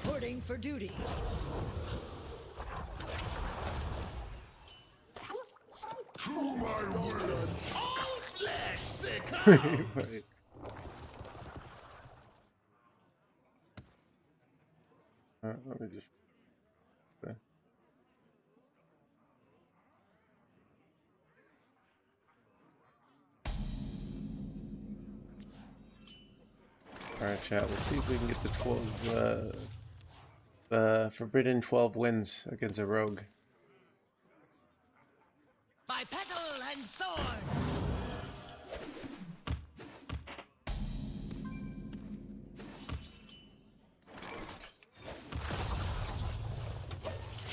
Reporting for duty. To my will, all flesh succumbs. Let me just. Okay. All right, chat. We'll see if we can get the 12, forbidden 12 wins against a rogue. By petal and thorn.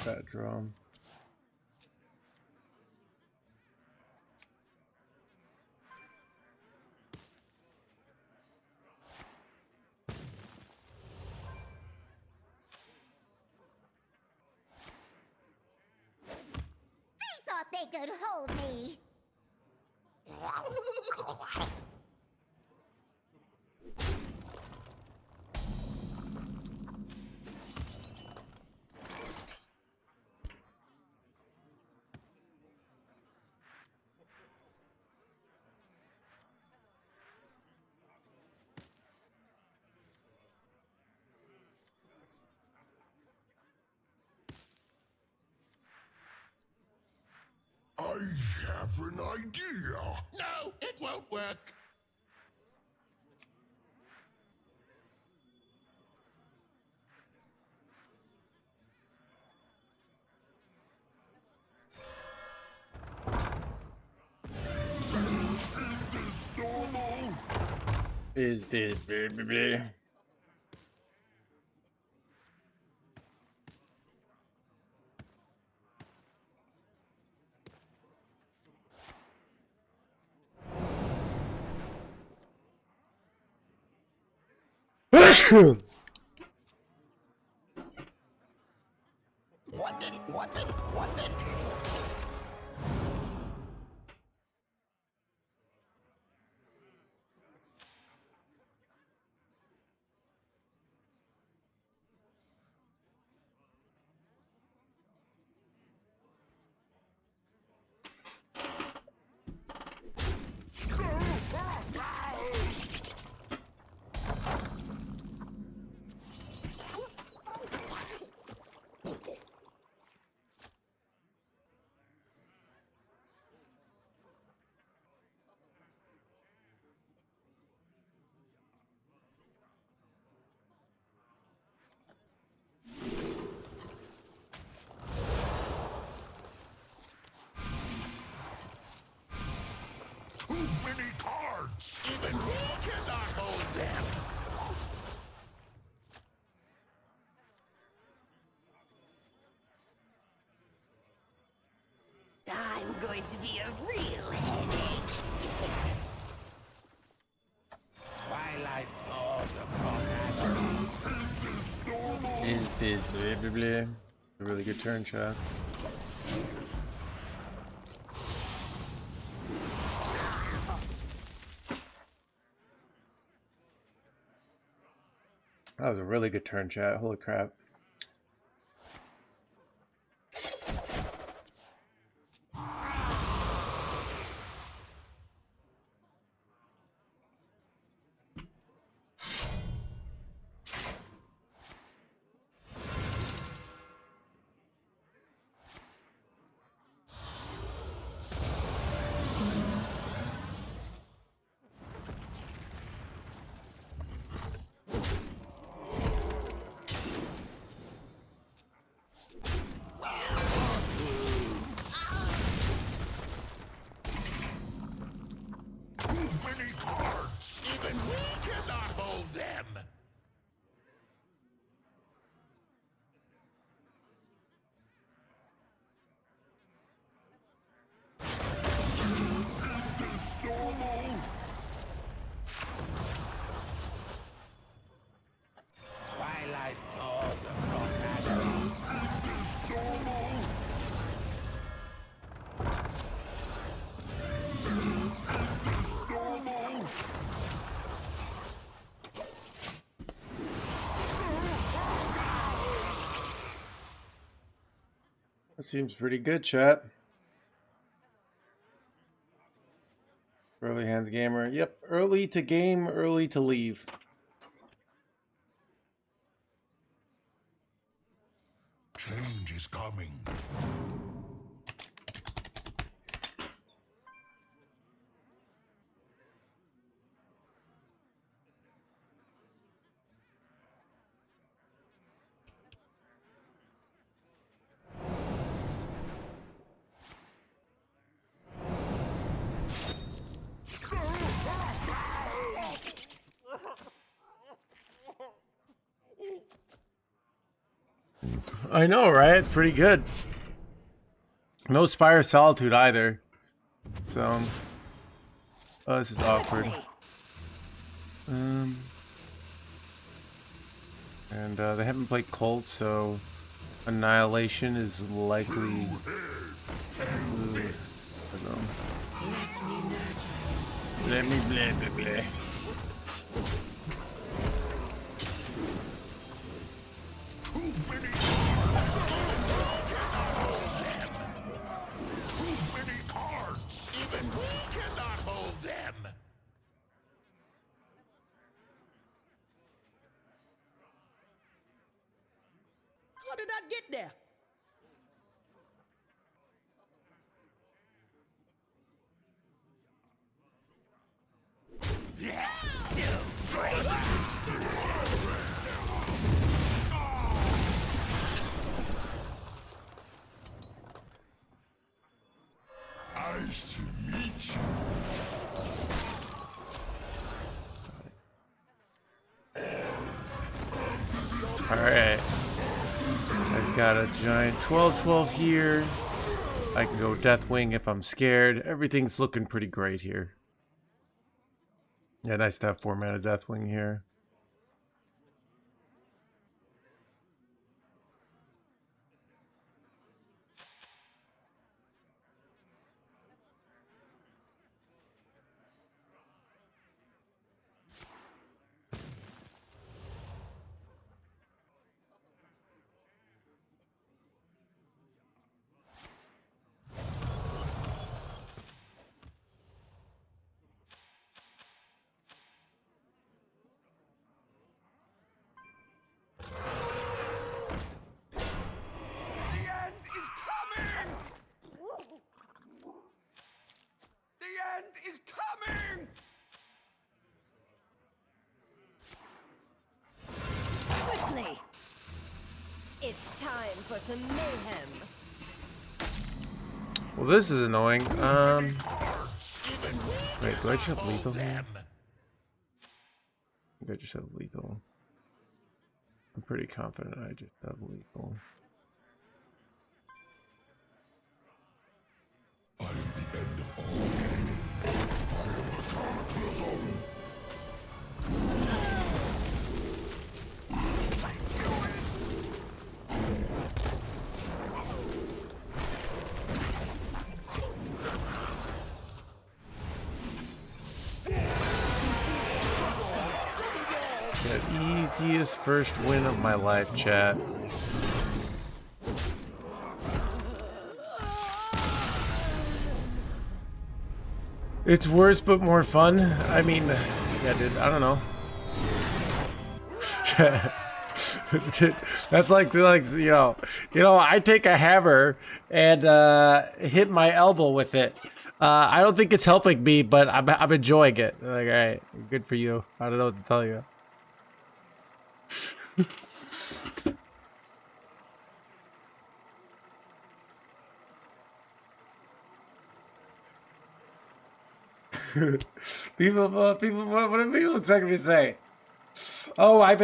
That drum. Thought they could hold me. I have an idea. No, it won't work. Is this baby? What minute? Too many cards! Even we cannot hold them! I'm going to be a real headache. Twilight falls across us. Is this baby? A really good turn, chat. That was a really good turn, chat. Holy crap. That seems pretty good, chat. Early hands gamer. Yep, early to game, early to leave. Change is coming. I know, right? It's pretty good. No Spire of Solitude either. So, oh, this is awkward. And they haven't played Cult, so Annihilation is likely. I don't know. Let me blah blah blah. How did that get there? Nice to meet you. Alright. I've got a giant 12/12 here. I can go Deathwing if I'm scared. Everything's looking pretty great here. Yeah, nice to have 4 mana Deathwing here. Quickly! It's time for some mayhem. Well, this is annoying. Wait, do I just have lethal here? I think I just have lethal. I'm pretty confident I just have lethal. I am the end of all game. I am the cataclysm. The easiest first win of my life, chat. It's worse but more fun. I mean, yeah, dude, I don't know. That's like you know, I take a hammer and hit my elbow with it. I don't think it's helping me, but I'm enjoying it. Like, all right, good for you. I don't know what to tell you. What do people expect me to say? Oh, I've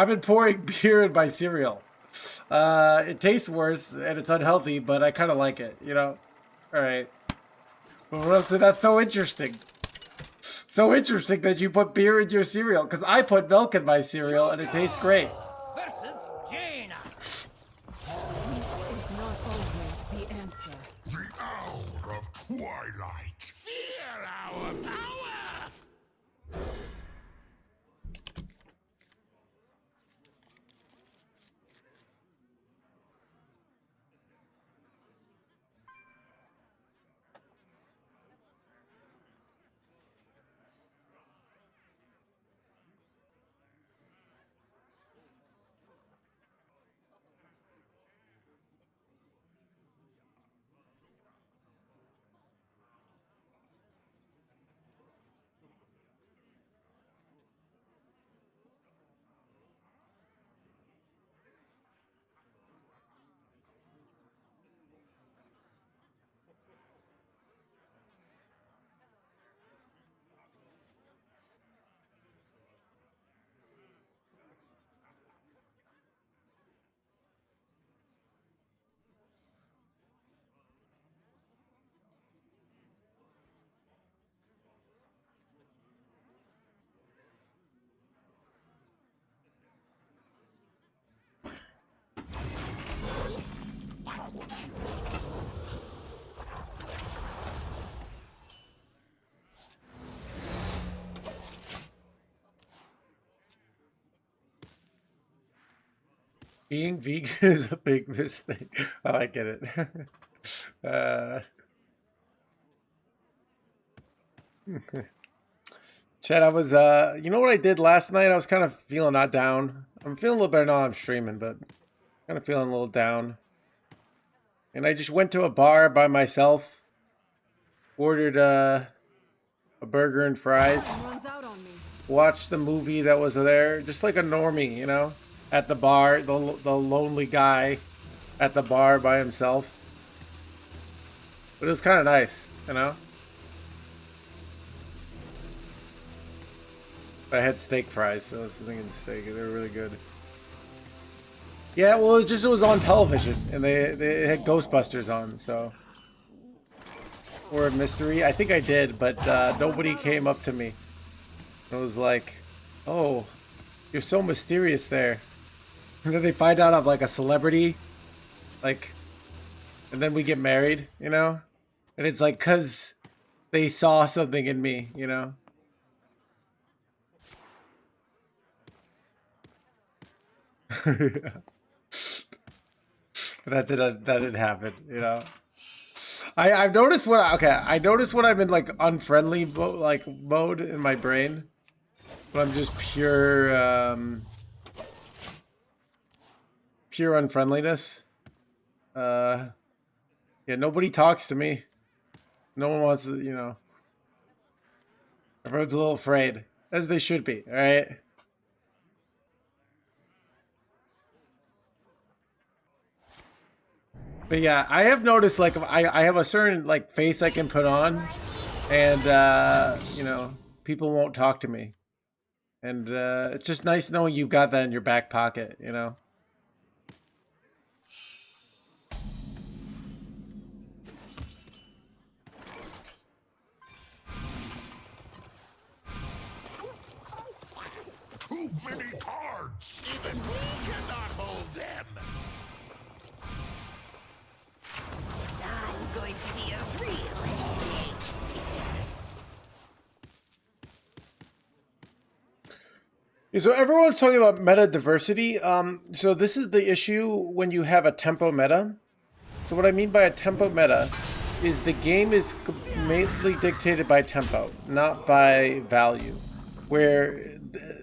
been pouring beer in my cereal. It tastes worse and it's unhealthy, but I kind of like it, you know? All right. Well, so that's so interesting. So interesting that you put beer in your cereal, because I put milk in my cereal and it tastes great. Versus Jaina. This is not always the answer. The hour of twilight. Feel our power. Being vegan is a big mistake. Oh, I get it. Chad, I was, you know what I did last night? I was kind of feeling not down. I'm feeling a little better now I'm streaming, but kind of feeling a little down. And I just went to a bar by myself, ordered a burger and fries, Runs out on me. watched the movie that was there, just like a normie, you know, at the bar, the lonely guy at the bar by himself. But it was kind of nice, you know. I had steak fries, so I was thinking steak. They were really good. Yeah, well, it was on television, and they had Ghostbusters on, so. Or a mystery. I think I did, but nobody came up to me. It was like, oh, you're so mysterious there. And then they find out I'm like a celebrity, like, and then we get married, you know? And it's like, cause they saw something in me, you know? That didn't happen, you know. I've noticed I noticed when I'm in like unfriendly mode in my brain, when I'm just pure unfriendliness. Yeah, nobody talks to me. No one wants to, you know. Everyone's a little afraid, as they should be. All right. But yeah, I have noticed like I have a certain like face I can put on, and you know, people won't talk to me, and it's just nice knowing you've got that in your back pocket, you know. Too many cards! Even we cannot hold them! I'm going to be a real headache. Yeah, so everyone's talking about meta diversity. So this is the issue when you have a tempo meta. So what I mean by a tempo meta is the game is mainly dictated by tempo, not by value. Where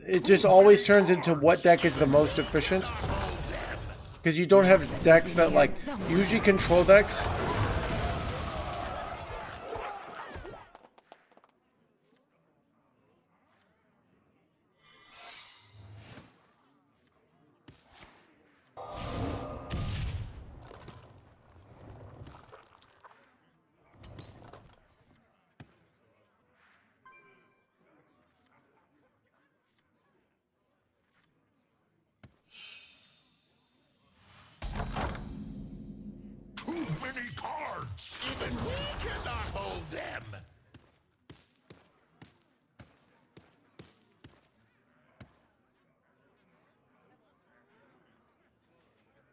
it just always turns into what deck is the most efficient. Because you don't have decks that like, usually control decks. Too many cards! Even we cannot hold them!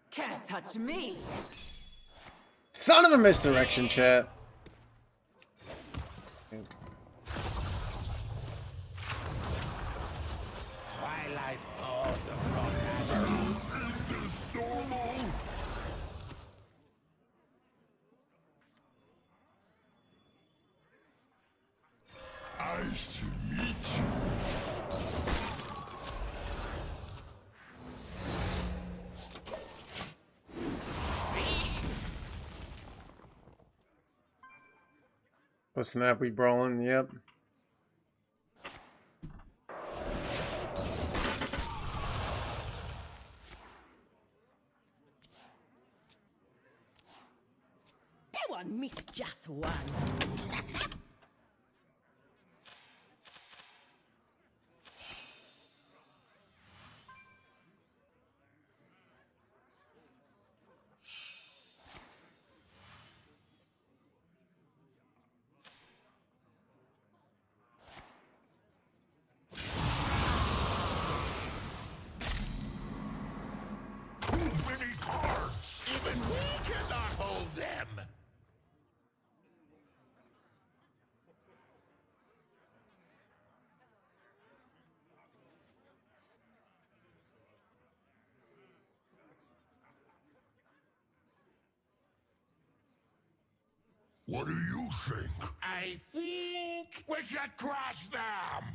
Can't touch me. Son of a misdirection, chat. Twilight falls across Azure. Is this normal? Nice to meet you. Oh snap, we brawling, yep. That one missed just one. Too many cards! Even we cannot hold them! What do you think? I think we should crush them!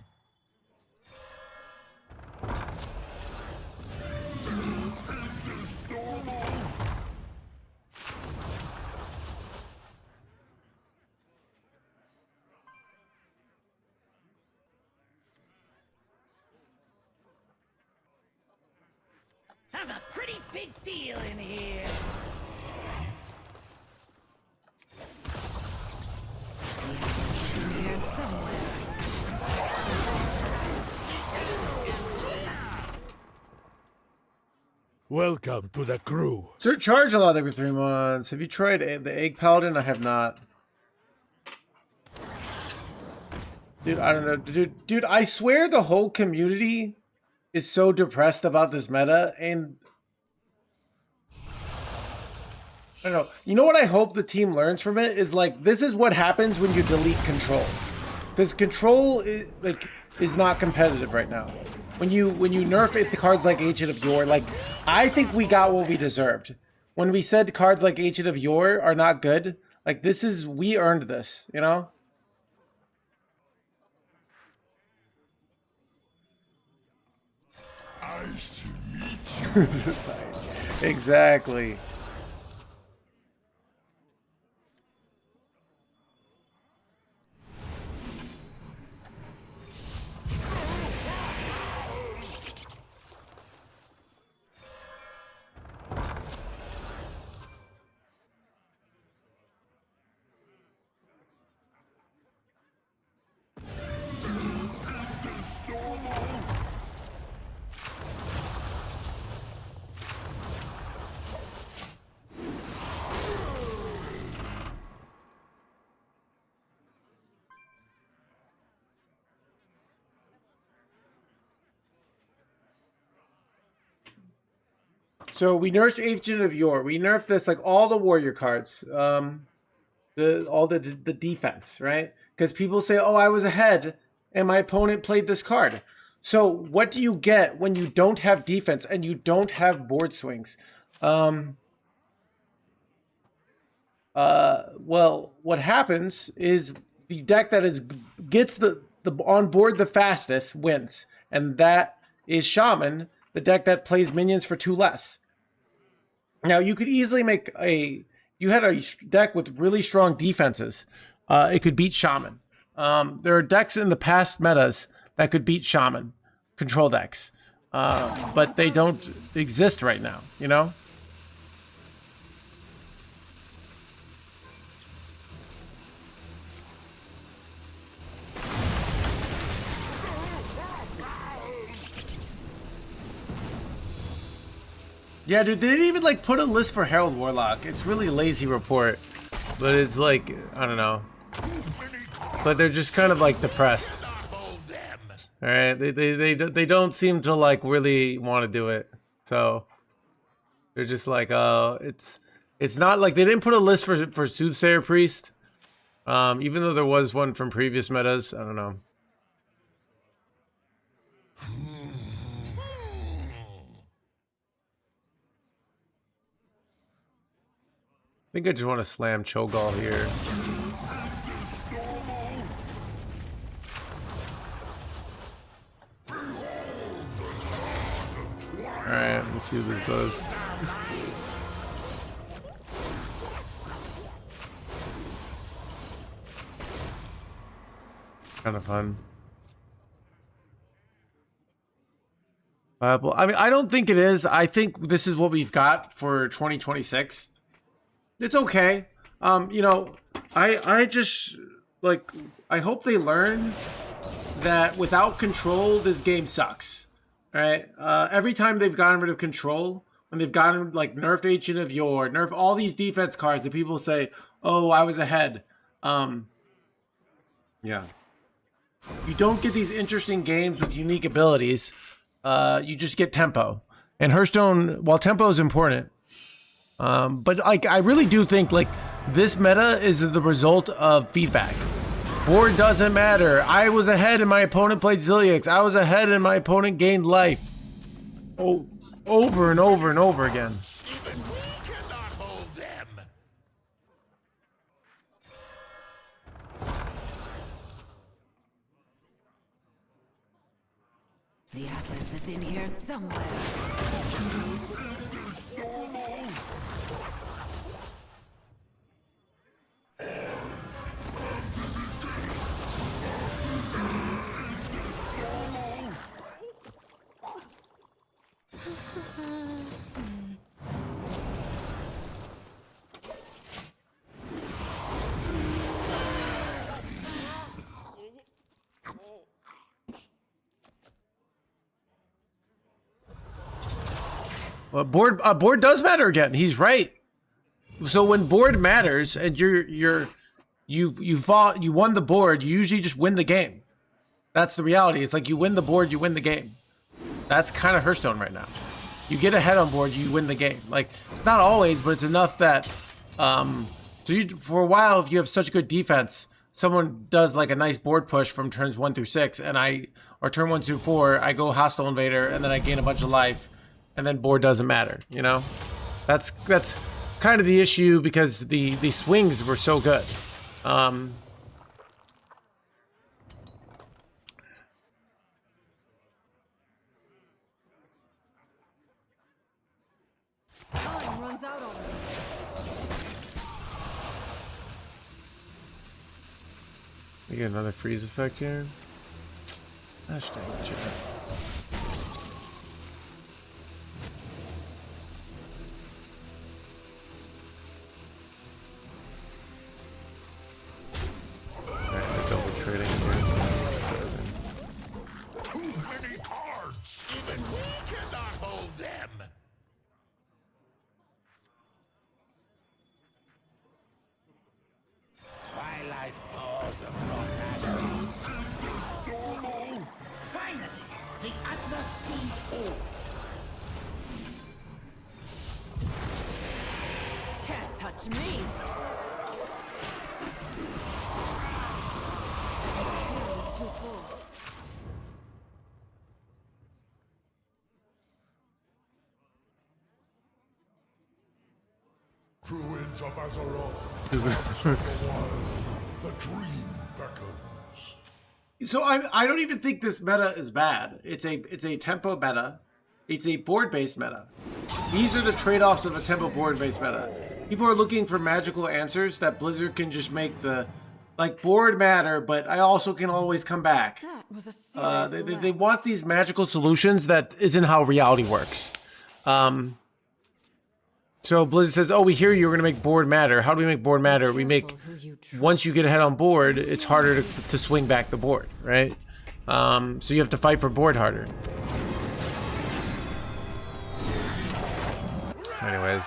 Is this normal? I'm a pretty big deal in here. Here somewhere. Welcome to the crew. Surcharge a lot every 3 months. Have you tried the Egg Paladin? I have not. Dude, I don't know. Dude, I swear the whole community is so depressed about this meta, and I don't know. You know what I hope the team learns from it is, like, this is what happens when you delete control. Because control is not competitive right now. When you nerf it, the cards like Ancient of Yore, like, I think we got what we deserved. When we said cards like Ancient of Yore are not good, like, this is, we earned this, you know? Nice to meet you. Exactly. So we nerfed Agent of Yore. We nerfed this, like, all the warrior cards. All the defense, right? Because people say, oh, I was ahead and my opponent played this card. So what do you get when you don't have defense and you don't have board swings? Well, what happens is the deck that gets the on board the fastest wins. And that is Shaman, the deck that plays minions for 2 less. Now, you could easily make you had a deck with really strong defenses. It could beat Shaman. There are decks in the past metas that could beat Shaman, control decks. But they don't exist right now, you know? Yeah, dude, they didn't even, like, put a list for Herald Warlock. It's really a lazy report. But it's like, I don't know. But they're just kind of, like, depressed. Alright, they don't seem to, like, really want to do it. So they're just like, it's not like they didn't put a list for Soothsayer Priest. Even though there was one from previous metas. I don't know. I think I just want to slam Cho'Gall here. Alright, let's see what this does. Kind of fun. Well, I mean, I don't think it is. I think this is what we've got for 2026. It's okay. You know, I just, like, I hope they learn that without control, this game sucks. Right? Every time they've gotten rid of control, when they've gotten, like, nerfed Ancient of Yore, nerfed all these defense cards that people say, oh, I was ahead. Yeah. You don't get these interesting games with unique abilities. You just get tempo. And Hearthstone, while tempo is important, but, like, I really do think, like, this meta is the result of feedback. Board doesn't matter. I was ahead and my opponent played Zilliax. I was ahead and my opponent gained life. Oh, over and over and over again. Even we cannot hold them. somewhere. Well, board does matter again. He's right. So when board matters and you won the board, you usually just win the game. That's the reality. It's like you win the board, you win the game. That's kind of Hearthstone right now. You get ahead on board, you win the game. Like, it's not always, but it's enough that for a while, if you have such good defense, someone does like a nice board push from turns 1 through 6, or turn 1 through 4, I go hostile invader, and then I gain a bunch of life, and then board doesn't matter, you know? That's kind of the issue because the swings were so good. Time runs out on me. We get another freeze effect here. Gosh dang it, chat. Alright, they're double trading in here. Too many cards! Even we cannot hold them! Twilight falls across Ashby. Finally, the Atlas sees all. Can't touch me. It's too full. Druids of Azeroth. The dream beckons. So I don't even think this meta is bad. It's a tempo meta. It's a board-based meta. These are the trade-offs of a tempo board-based meta. People are looking for magical answers that Blizzard can just make the board matter, but I also can always come back. That was a serious They want these magical solutions that isn't how reality works. So Blizzard says, oh, we hear you're going to make board matter. How do we make board matter? We make, once you get ahead on board, it's harder to swing back the board, right? So you have to fight for board harder. Anyways.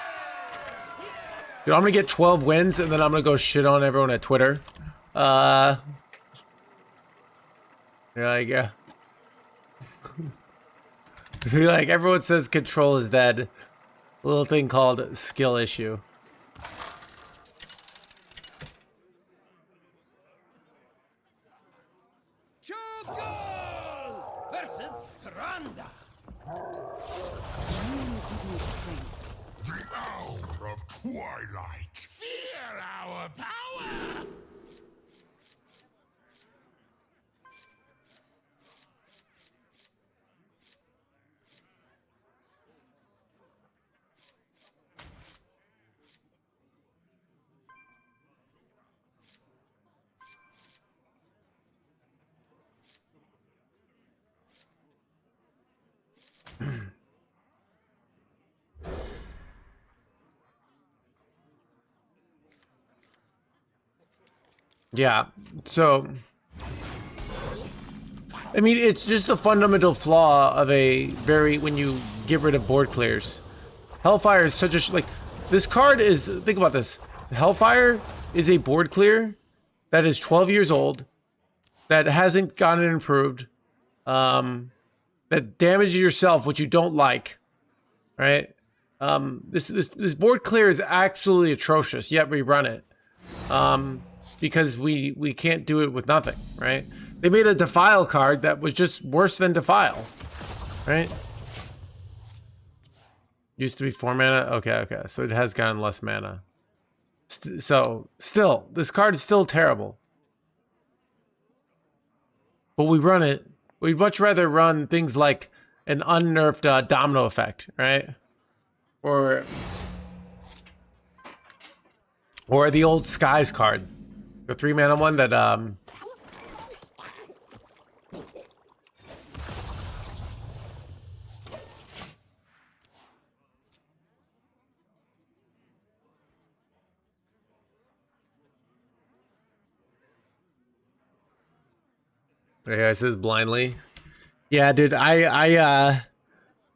Dude, I'm going to get 12 wins, and then I'm going to go shit on everyone at Twitter. You're like, yeah. Like, everyone says control is dead. A little thing called skill issue. Chugol versus Tranda. The hour of twilight. Feel our power! Yeah, so I mean, it's just the fundamental flaw of when you get rid of board clears. Hellfire is such a like this card is, think about this. Hellfire is a board clear that is 12 years old, that hasn't gotten improved, that damages yourself, which you don't like, right? This board clear is absolutely atrocious, yet we run it. Because we can't do it with nothing, right? They made a Defile card that was just worse than Defile, right? Used to be 4 mana? Okay. So it has gotten less mana. So, still, this card is still terrible. But we run it. We'd much rather run things like an unnerfed domino effect, right? Or the old Skies card, the 3-mana one that yeah, it says blindly. Yeah, dude, I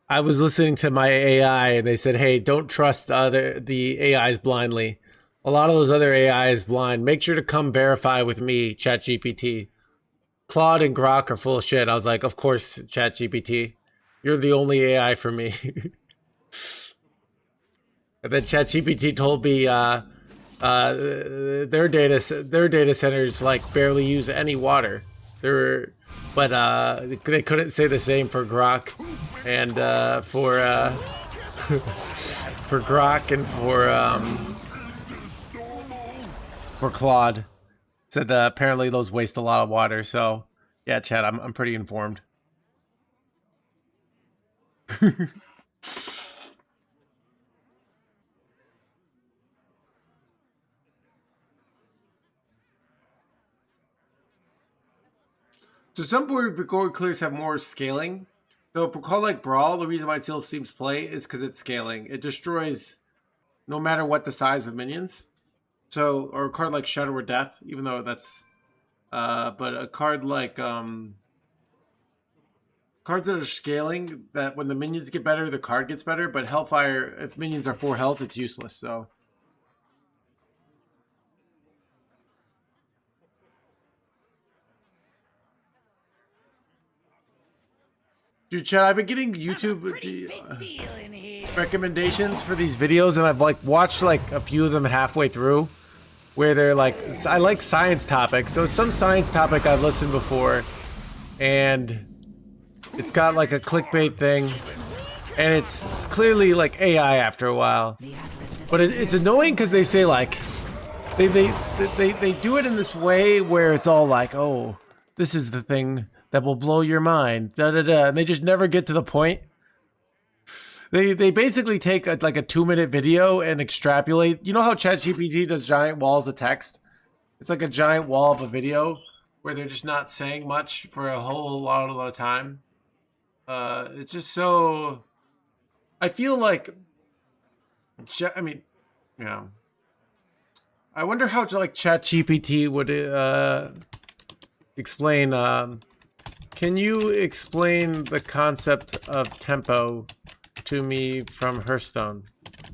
was listening to my AI and they said, hey, don't trust the AIs blindly. A lot of those other AIs blind. Make sure to come verify with me, ChatGPT. Claude and Grok are full of shit. I was like, of course, ChatGPT. You're the only AI for me. And then ChatGPT told me their data centers like barely use any water. But they couldn't say the same for Grok and for Grok and for Claude. Said apparently those waste a lot of water. So yeah, Chad, I'm pretty informed. So some board clears have more scaling. So a card like Brawl, the reason why it still seems play is because it's scaling. It destroys no matter what the size of minions. So, or a card like Shadow or Death, even though that's, but a card like, cards that are scaling, that when the minions get better, the card gets better. But Hellfire, if minions are 4 health, it's useless. So. Dude, Chad, I've been getting YouTube recommendations for these videos, and I've like watched like a few of them halfway through, where they're like, I like science topics, so it's some science topic I've listened before, and it's got like a clickbait thing, and it's clearly like AI after a while, but it's annoying because they say like, they do it in this way where it's all like, oh, this is the thing that will blow your mind, and they just never get to the point. They basically take like a 2-minute video and extrapolate. You know how ChatGPT does giant walls of text? It's like a giant wall of a video where they're just not saying much for a whole lot of time. It's just so. I feel like. I mean, yeah. I wonder how like ChatGPT would explain. Can you explain the concept of tempo to me from Hearthstone?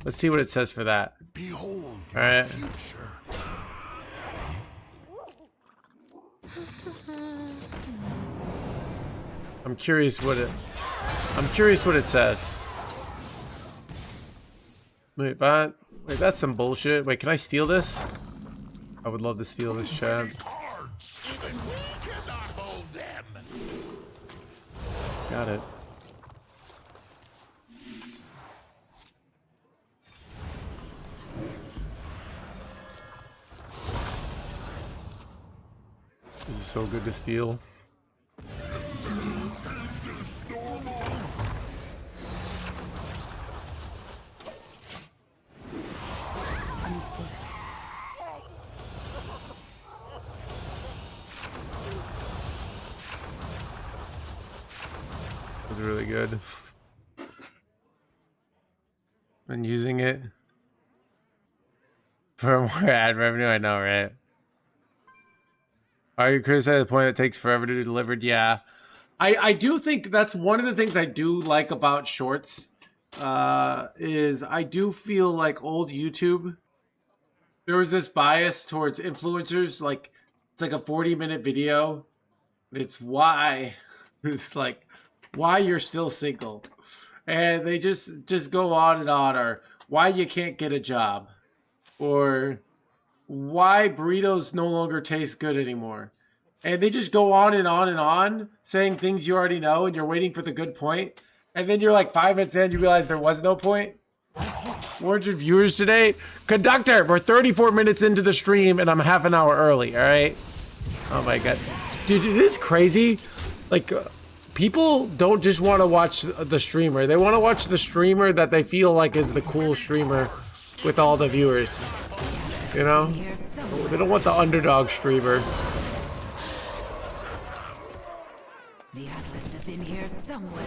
Let's see what it says for that. Behold, all right. future. I'm curious what it says. Wait, that's some bullshit. Wait, can I steal this? I would love to steal this, Chad. Even we cannot hold them. Got it. This is so good to steal. Was really good. Been using it for more ad revenue. I know, right? Are you criticizing the point that takes forever to be delivered? Yeah, I do think that's one of the things I do like about shorts. Is I do feel like old YouTube, there was this bias towards influencers. Like it's like a 40-minute video. It's why it's like why you're still single, and they just go on and on, or why you can't get a job, or why burritos no longer taste good anymore. And they just go on and on and on saying things you already know, and you're waiting for the good point. And then you're like 5 minutes in, you realize there was no point. 400 viewers today. Conductor, we're 34 minutes into the stream and I'm half an hour early, all right? Oh my God. Dude, it is crazy. Like, people don't just want to watch the streamer. They want to watch the streamer that they feel like is the cool streamer with all the viewers. You know? They don't want the underdog streamer. The atlas is in here somewhere.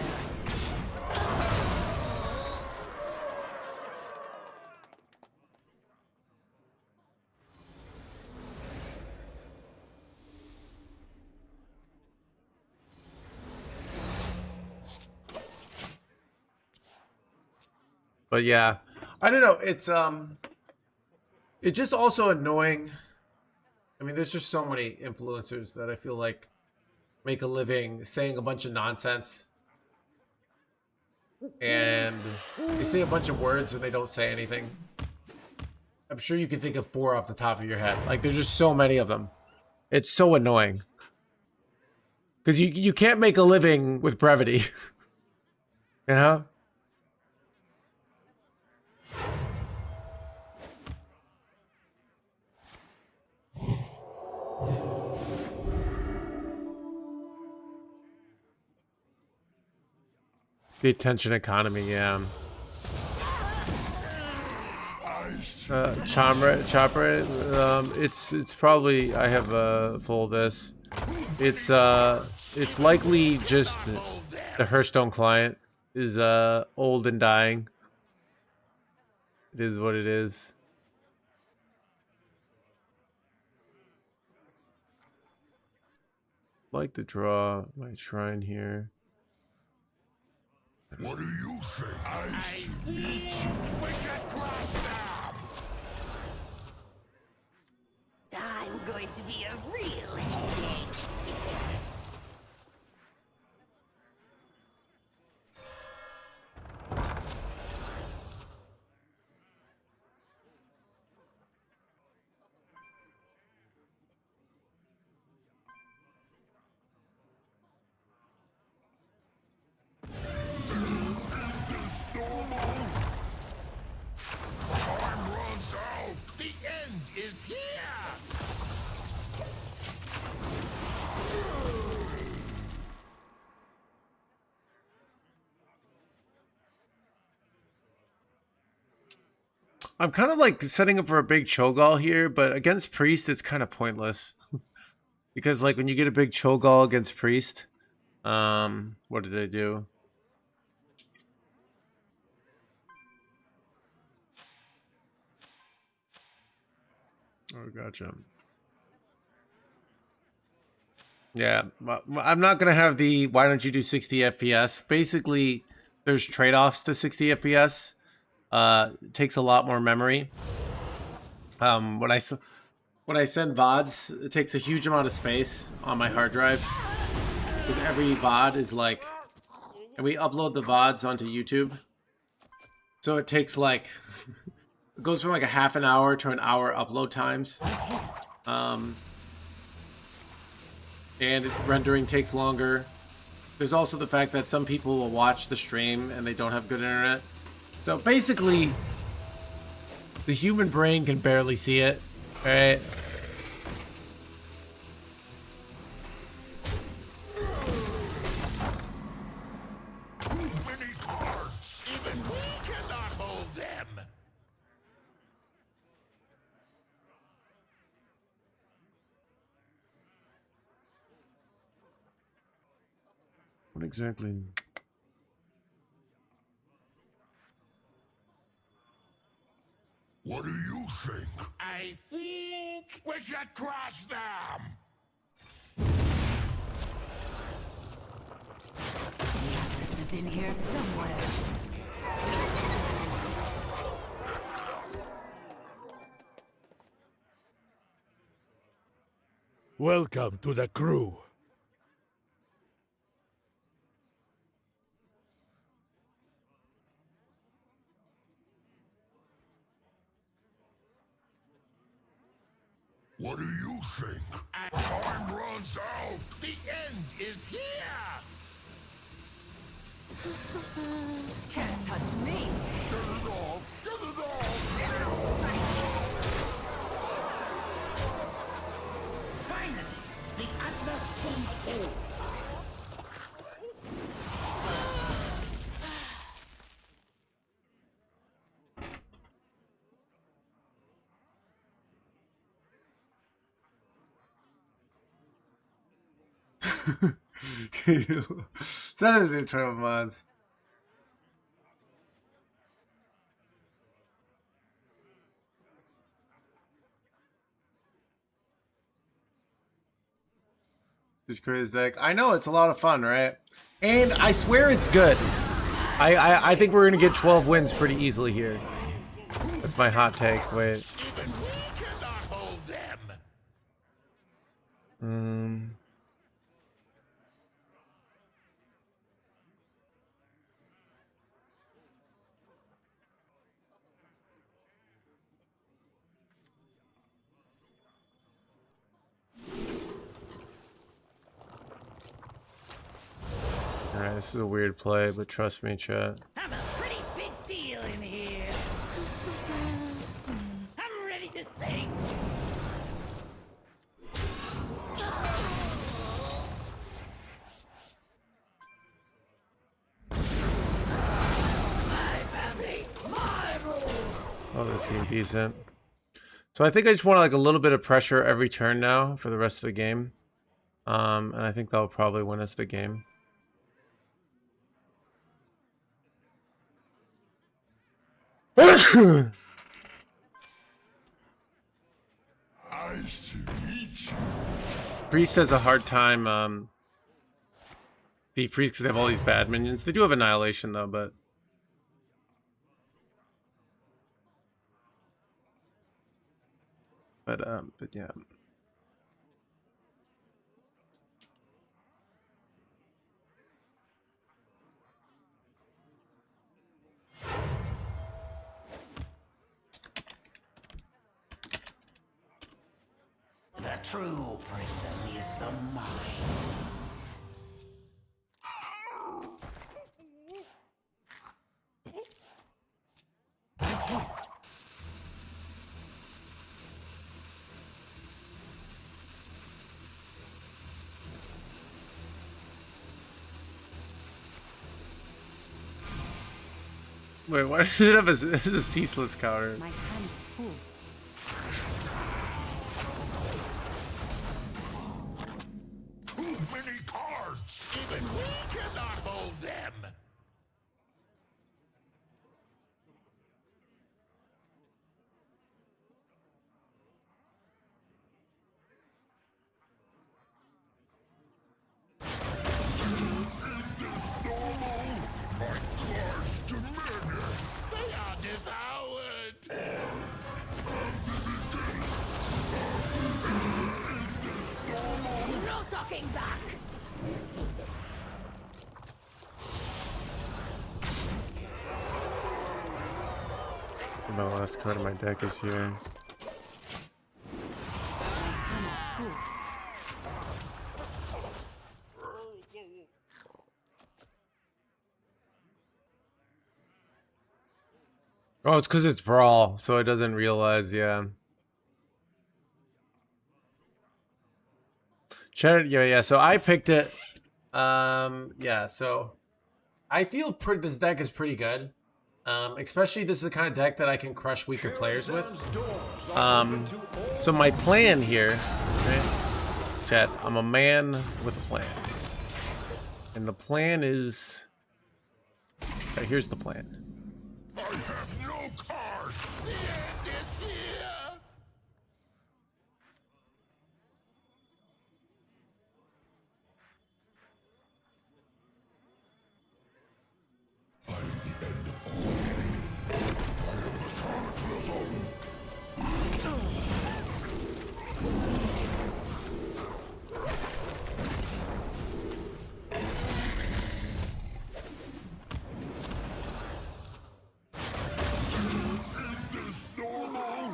But yeah, I don't know. It's just also annoying. I mean, there's just so many influencers that I feel like make a living saying a bunch of nonsense, and they say a bunch of words and they don't say anything. I'm sure you can think of 4 off the top of your head. Like, there's just so many of them. It's so annoying because you can't make a living with brevity. You know. The attention economy, yeah. Chopper, it's probably, I have full of this. It's likely just the Hearthstone client is old and dying. It is what it is. Like to draw my shrine here. What do you think? I see. We should crush them! I'm going to be a real headache. Time runs out! The end is here! I'm kind of like setting up for a big Cho'Gall here, but against Priest, it's kind of pointless. Because like when you get a big Cho'Gall against Priest, what do they do? Oh, gotcha. Yeah, I'm not going to have the, why don't you do 60 FPS? Basically, there's trade-offs to 60 FPS. It takes a lot more memory. When I send VODs, it takes a huge amount of space on my hard drive. Because every VOD is like, and we upload the VODs onto YouTube. So it takes like, it goes from like a half an hour to an hour upload times. And rendering takes longer. There's also the fact that some people will watch the stream and they don't have good internet. So basically, the human brain can barely see it, right? Too many cards! Even we cannot hold them! What exactly? What do you think? I think we should crush them! The atlas is in here somewhere. Welcome to the crew. What do you think? Time runs out! The end is here! Can't touch me. Get it off! Get it off! Finally, the Atlas sees all. Send us internal mods. Just crazy deck. I know it's a lot of fun, right? And I swear it's good. I think we're gonna get 12 wins pretty easily here. That's my hot take. Wait. Even we cannot hold them. Alright, this is a weird play, but trust me, chat. I'm a pretty big deal in here. I'm ready to sing. My family, my rules. Oh, this seems decent. So I think I just want like a little bit of pressure every turn now for the rest of the game. And I think that'll probably win us the game. Nice to meet you. Priest has a hard time, the Priest, because they have all these bad minions. They do have Annihilation though, but yeah. The true prison is the mind. Wait, why does it have a ceaseless counter? My hand is full. Too many cards. Even we cannot hold them. My cards diminish. They are devoured. No talking back. My last card of my deck is here. Oh, it's because it's Brawl, so it doesn't realize, yeah. Yeah, so I picked it. Yeah, so I feel this deck is pretty good. Especially this is the kind of deck that I can crush weaker players with. So my plan here, right? Chat, I'm a man with a plan. And the plan is... Okay, here's the plan. I have no cards. The end is here. I am the end of all. I am the cataclysm.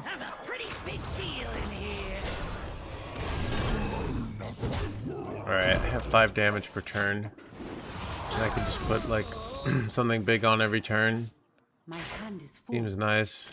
I'm a pretty big deal in here. Alright, I have 5 damage per turn. And I can just put like something big on every turn. My hand is full. Seems nice.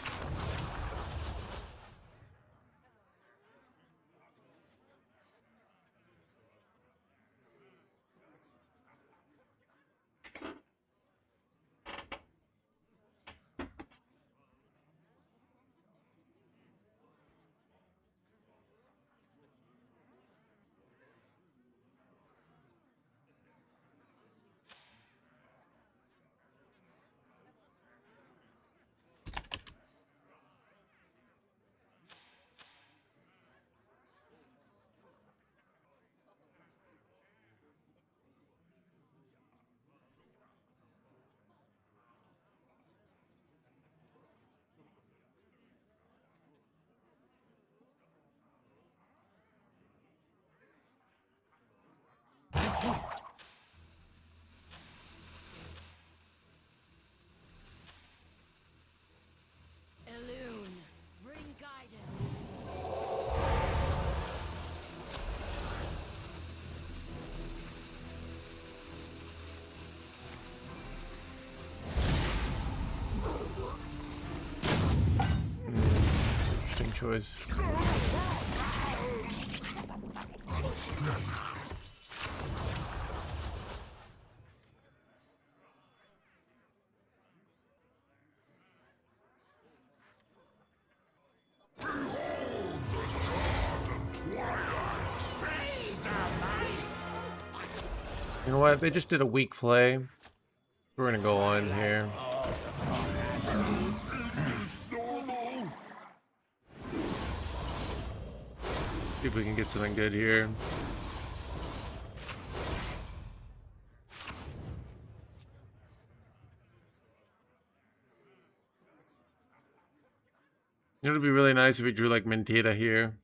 choice. You know what? They just did a weak play. We're gonna go on here. See if we can get something good here. It would be really nice if we drew like Mentita here.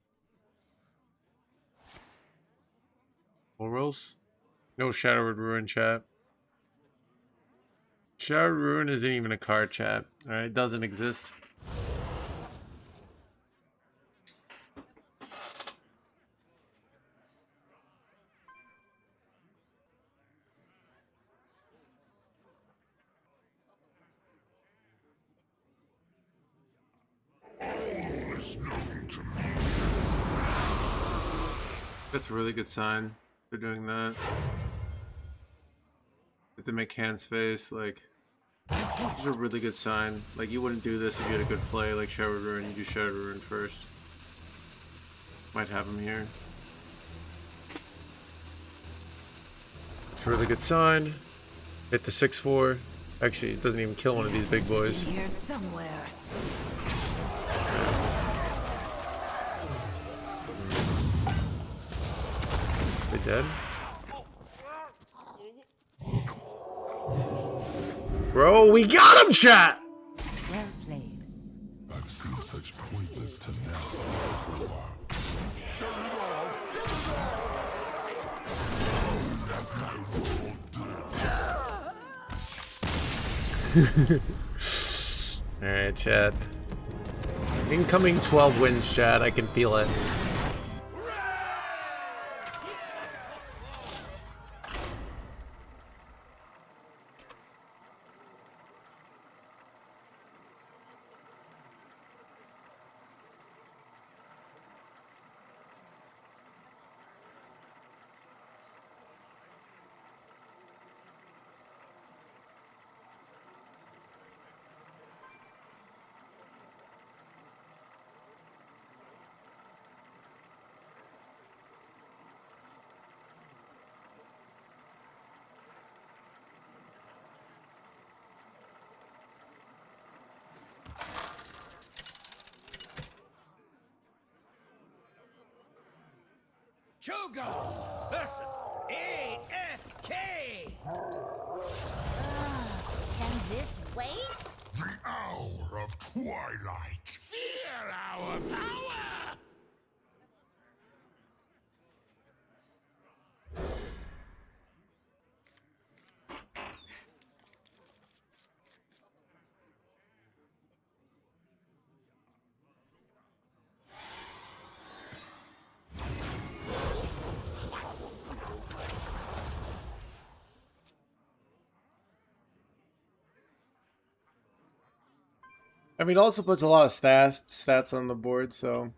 Orals? No Shadowed Ruin, chat. Shadowed Ruin isn't even a card, chat. Alright, it doesn't exist. That's a really good sign for doing that. If they make hand space, like, this is a really good sign. Like, you wouldn't do this if you had a good play, like Shadowed Ruin. You do Shadowed Ruin first. Might have him here. It's a really good sign. Hit the 6/4. Actually, it doesn't even kill one of these big boys. Here somewhere. They dead? Bro, we got him, chat! Well played. I've seen such pointless tenacity before. That's my world. Alright, chat. Incoming 12 wins, chat. I can feel it. Chogo versus AFK. Can this wait? The hour of twilight. Feel our power. I mean, it also puts a lot of stats on the board, so...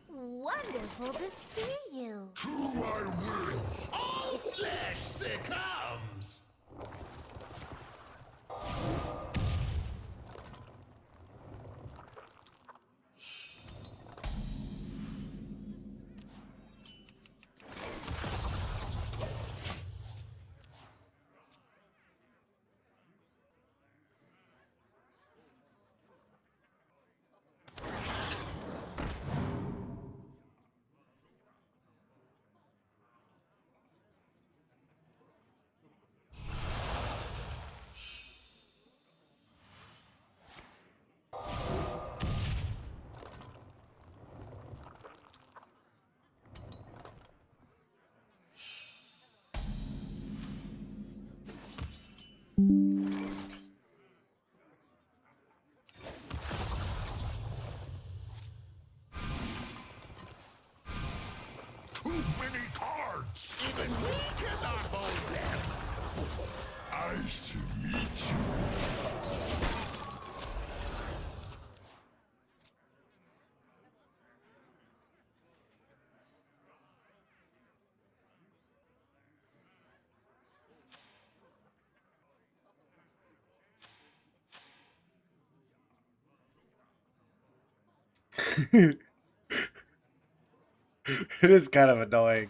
Wonderful to see you. To my will, all flesh succumbs. It is kind of annoying.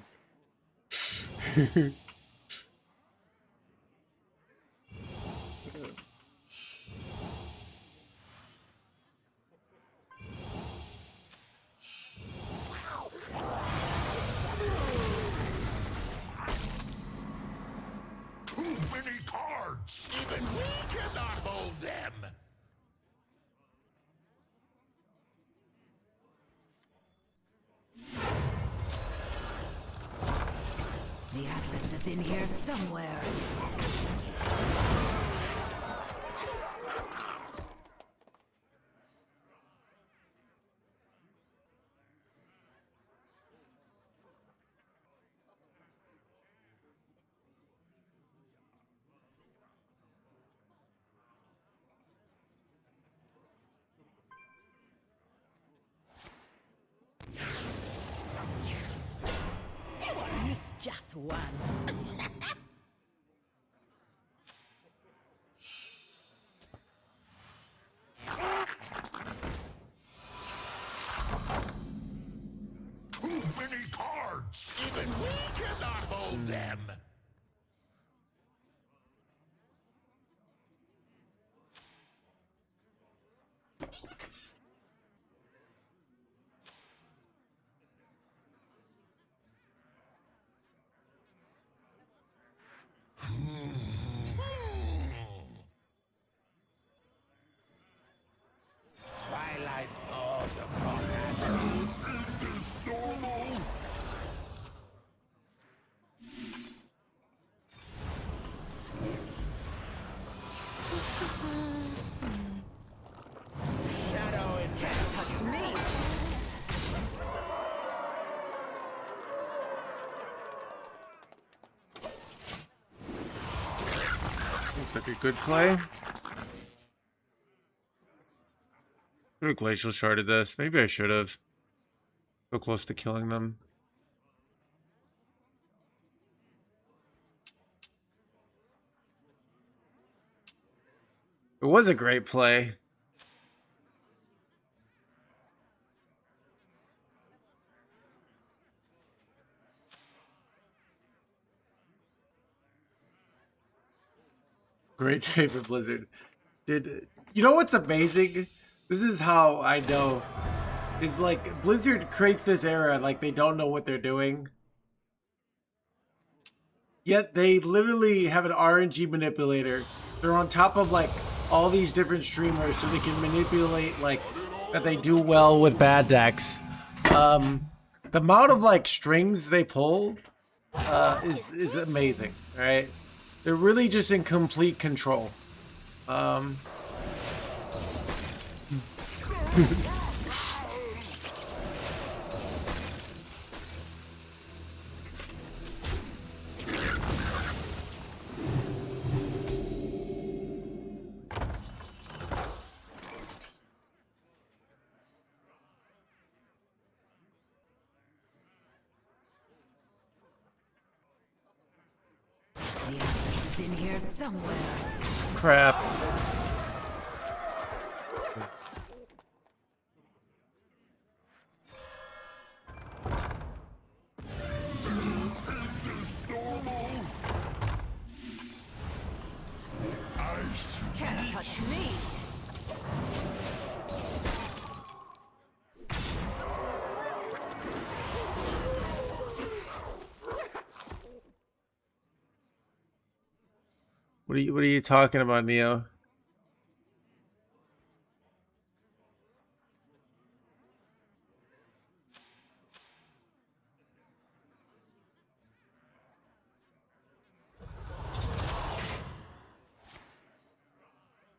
Too many cards! Even we cannot hold them! The Atlas is in here somewhere. Go on, miss just one. Too many cards! Even we cannot hold them! Twilight falls upon us. Is this normal? Shadow and can't touch me. Looks like a good play. Could have glacial sharded this. Maybe I should have. So close to killing them. It was a great play. Great day for Blizzard. You know what's amazing? This is how I know. Is like Blizzard creates this era like they don't know what they're doing. Yet they literally have an RNG manipulator. They're on top of like all these different streamers so they can manipulate like that they do well with bad decks. The amount of like strings they pull is amazing, right? They're really just in complete control. The Atlas is in here somewhere. Crap. Can't touch me. What are you talking about, Neo?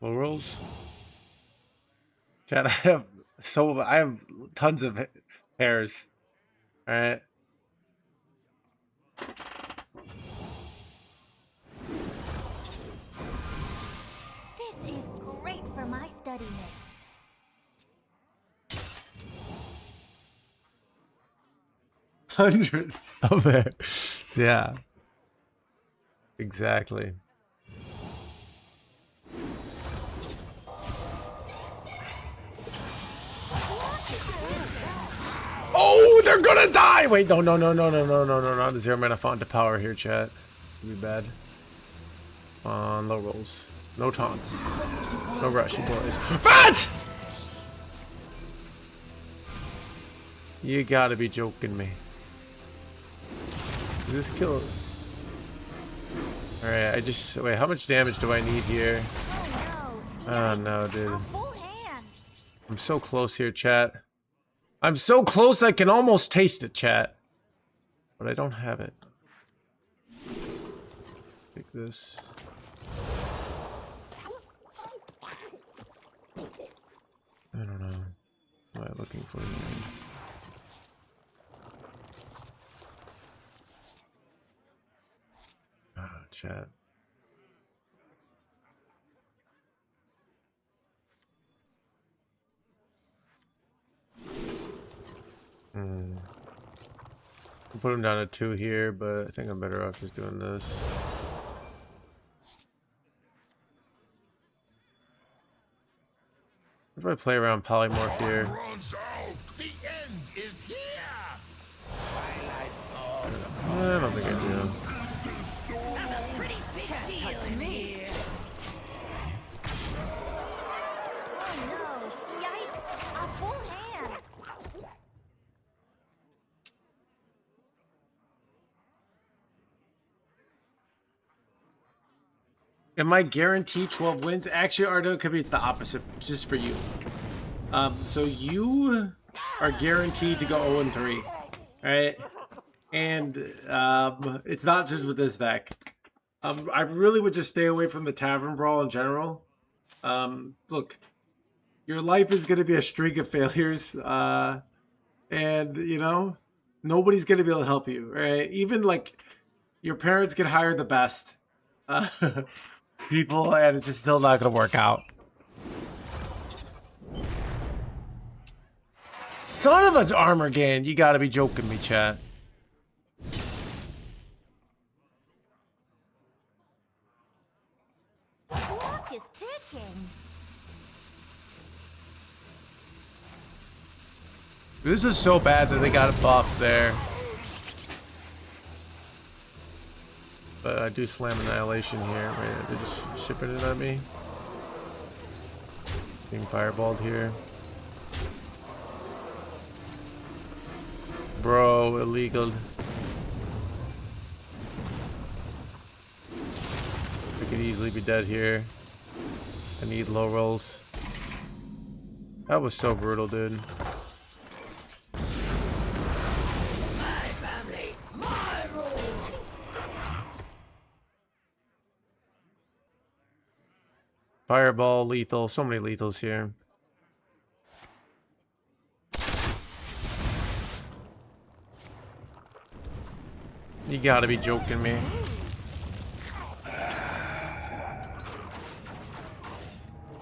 Florals? Chad, I have tons of hairs. All right. This is great for my study mix. Hundreds of hairs. Yeah. Exactly. You're gonna die! Wait, no, the 0 mana font to power here, chat. Be bad. On low rolls. No taunts. No rush, you boys. Fat! You gotta be joking me. This kill. Alright, I just wait, how much damage do I need here? Oh no, dude. I'm so close here, chat. I'm so close I can almost taste it, chat. But I don't have it. Take this. I don't know. What am I looking for here? Ah, chat. I'll put him down to 2 here, but I think I'm better off just doing this. If I play around polymorph here. Runs out. The end is here. I don't think I do. Have a pretty big deal in here. Oh no! Yikes! A full hand! Am I guaranteed 12 wins? Actually, Ardo, could be it's the opposite, just for you. So you are guaranteed to go 0-3, right? And it's not just with this deck. I really would just stay away from the Tavern Brawl in general. Look, your life is going to be a string of failures, and you know, nobody's going to be able to help you, right? Even like your parents can hire the best people, and it's just still not going to work out. Son of an armor gain! You got to be joking me, chat. Clock is ticking. This is so bad that they got it buffed there. But I do slam Annihilation here. Wait, they're just shipping it at me. Being fireballed here. Bro, illegal. I could easily be dead here. I need low rolls. That was so brutal, dude. My family, my rules. Fireball, lethal, so many lethals here. You gotta be joking me.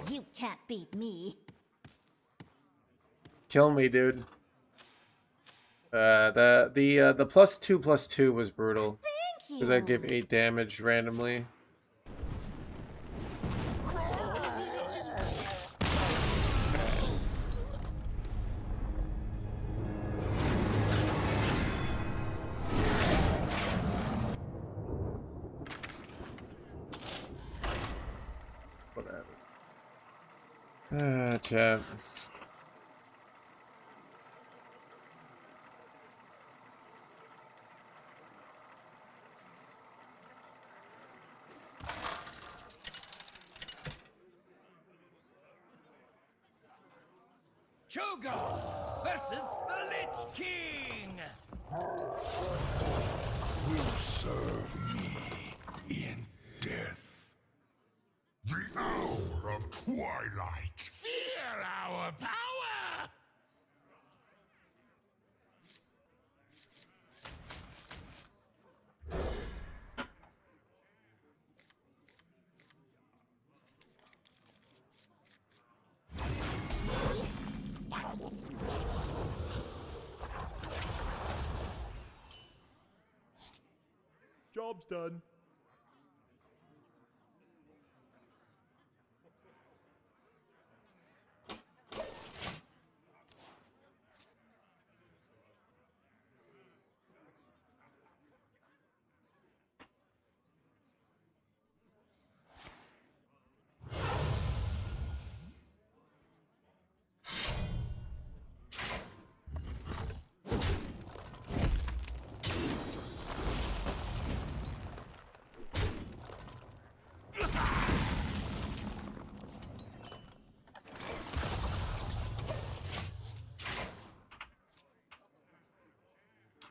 You can't beat me. Kill me, dude. The +2/+2 was brutal. Thank you. Because I give 8 damage randomly. Whatever. Chat. Cho'Gath versus the Lich King. Will serve me in death. The hour of twilight. Feel our power. Job's done.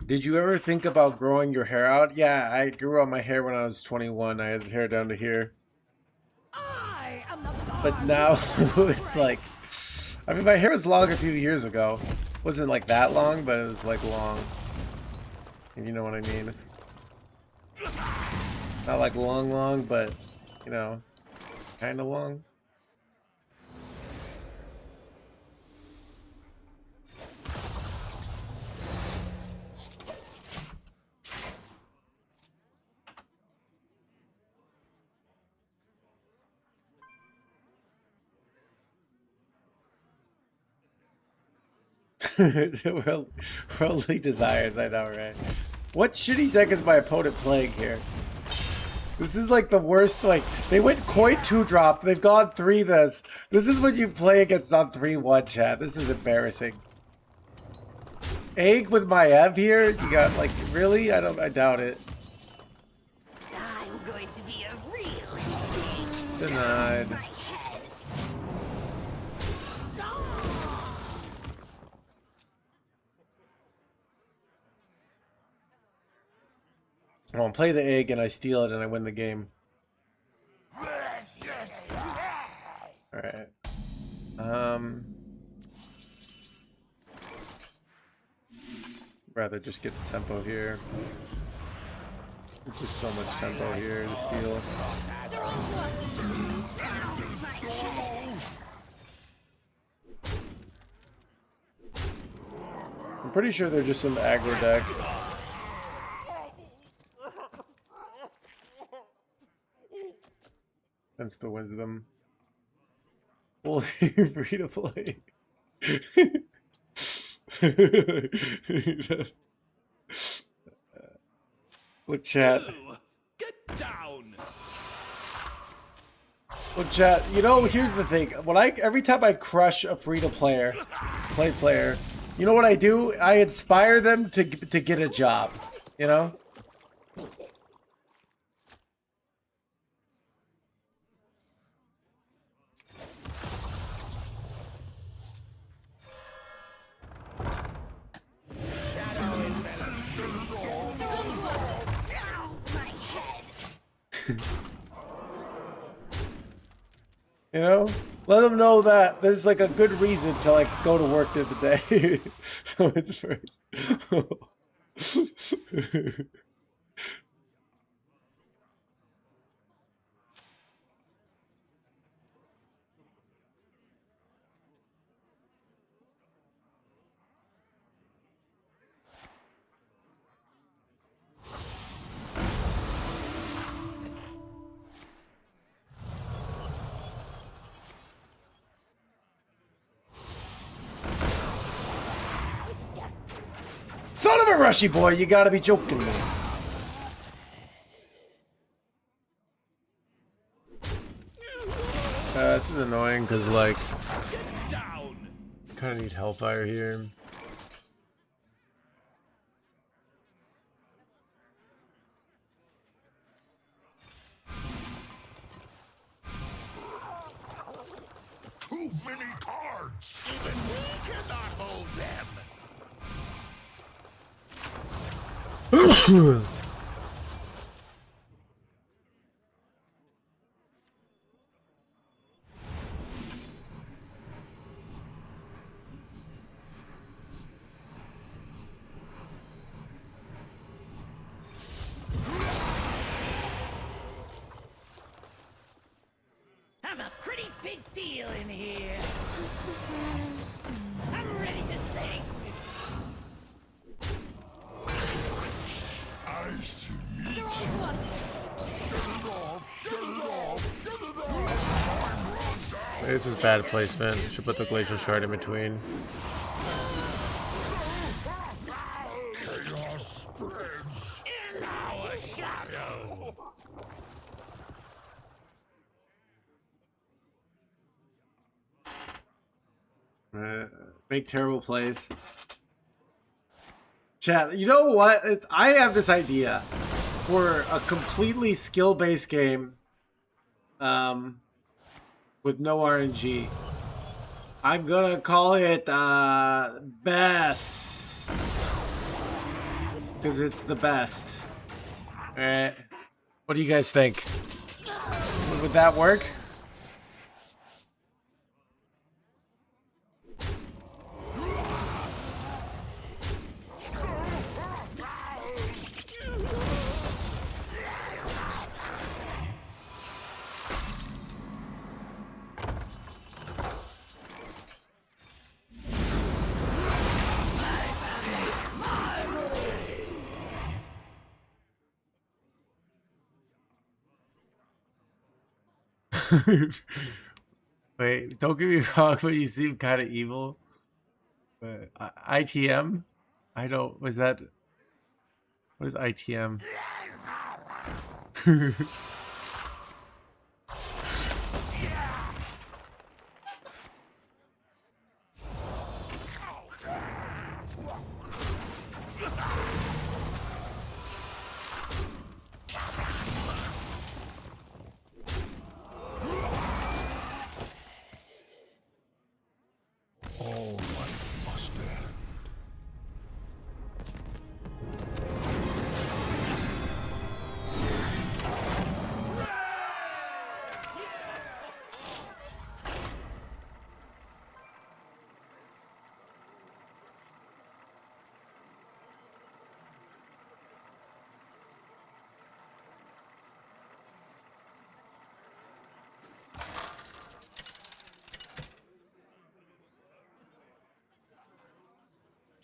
Did you ever think about growing your hair out? Yeah, I grew out my hair when I was 21. I had hair down to here. I am the But now it's like, I mean, my hair was long a few years ago. Wasn't like that long, but it was like long. If you know what I mean. Not like long, but you know, kind of long. Worldly desires, I know, right? What shitty deck is my opponent playing here? This is like the worst, like, they went Koi 2-drop, they've gone 3 this. This is what you play against on 3-1, chat. This is embarrassing. Egg with my Ev here? You got, like, really? I doubt it. I'm going to be a real headache. Denied. My head. I won't play the egg and I steal it and I win the game. Alright. Rather just get the tempo here. There's just so much tempo here to steal. I'm pretty sure they're just some aggro deck. Hence the wisdom. Fully free to play. Look, chat. Get down. Look, chat. You know, here's the thing. When every time I crush a free to play player, you know what I do? I inspire them to get a job. You know. You know, let them know that there's like a good reason to like go to work the other day. So it's for. Son of a rushy boy, you gotta be joking me. This is annoying because, like, kind of need Hellfire here. Too many cards! Even we cannot hold them! Have a pretty big deal in here. I'm ready to sing. Nice to meet you. Get it off! Get it off! Get it off! Time runs out! This is bad placement. Should put the Glacial Shard in between. Chaos spreads in our shadow! Make terrible plays. Chat, you know what? I have this idea for a completely skill-based game with no RNG. I'm gonna call it best. because it's the best. Alright. What do you guys think? Would that work? Wait, don't get me wrong, but you seem kind of evil. But ITM? I don't. Was that? What is ITM? All life must end.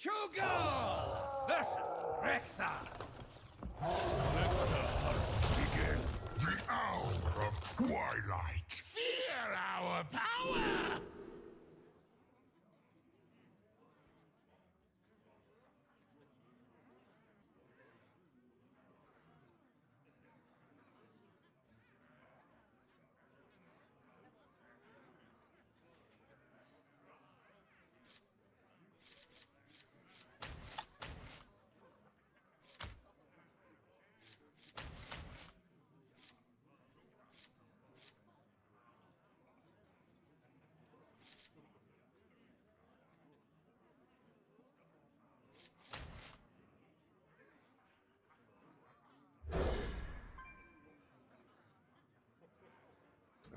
Chugal versus Rexa. Begin the hour of twilight. Feel our power.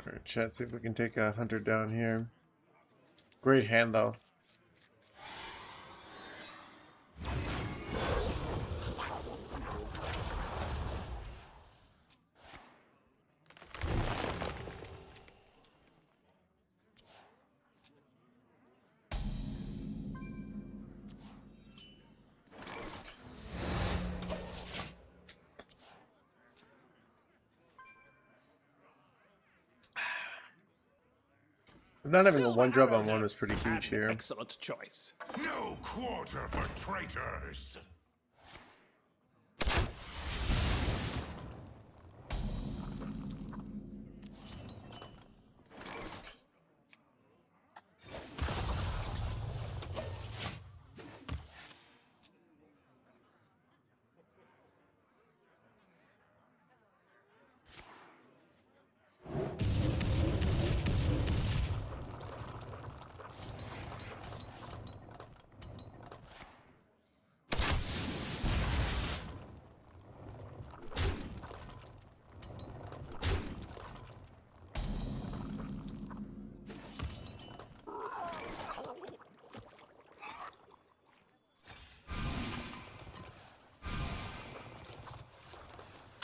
Alright, chat, see if we can take a hunter down here. Great hand, though. Not having a one drop on one was pretty huge here. Excellent choice. No quarter for traitors.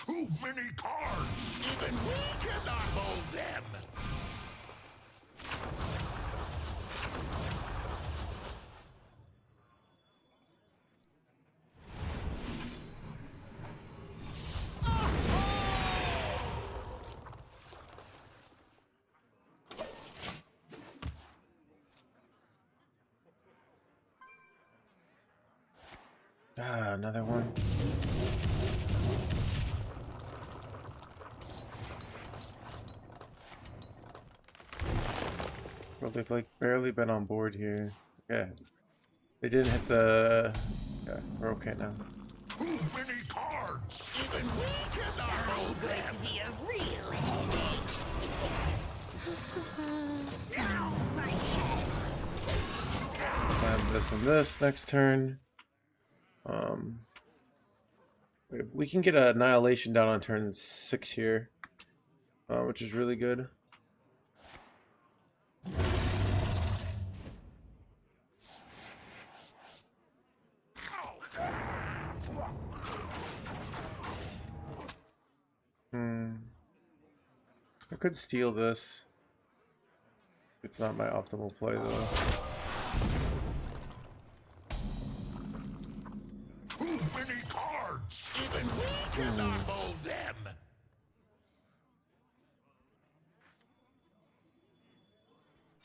Too many cards. Even we cannot hold them. Ah, another one. Well, they've like barely been on board here. Yeah. They didn't hit the... Yeah, we're okay now. Too many cards. Even we cannot hold Going them. to be a real headache. Ow, my head. Slam this and this next turn. We can get Annihilation down on turn 6 here, which is really good. I could steal this. It's not my optimal play though. Too many cards! Even we cannot hold them!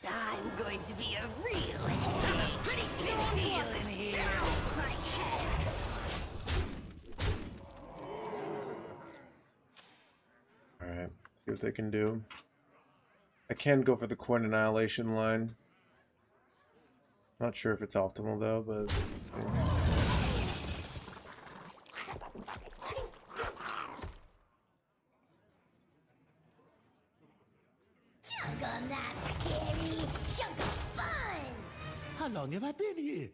I'm going to be a real headache. Pretty big deal in here. Ow, my head. Alright, see what they can do. I can go for the coin annihilation line. Not sure if it's optimal though, but Junk on that scary. Junk of fun. How long have I been here?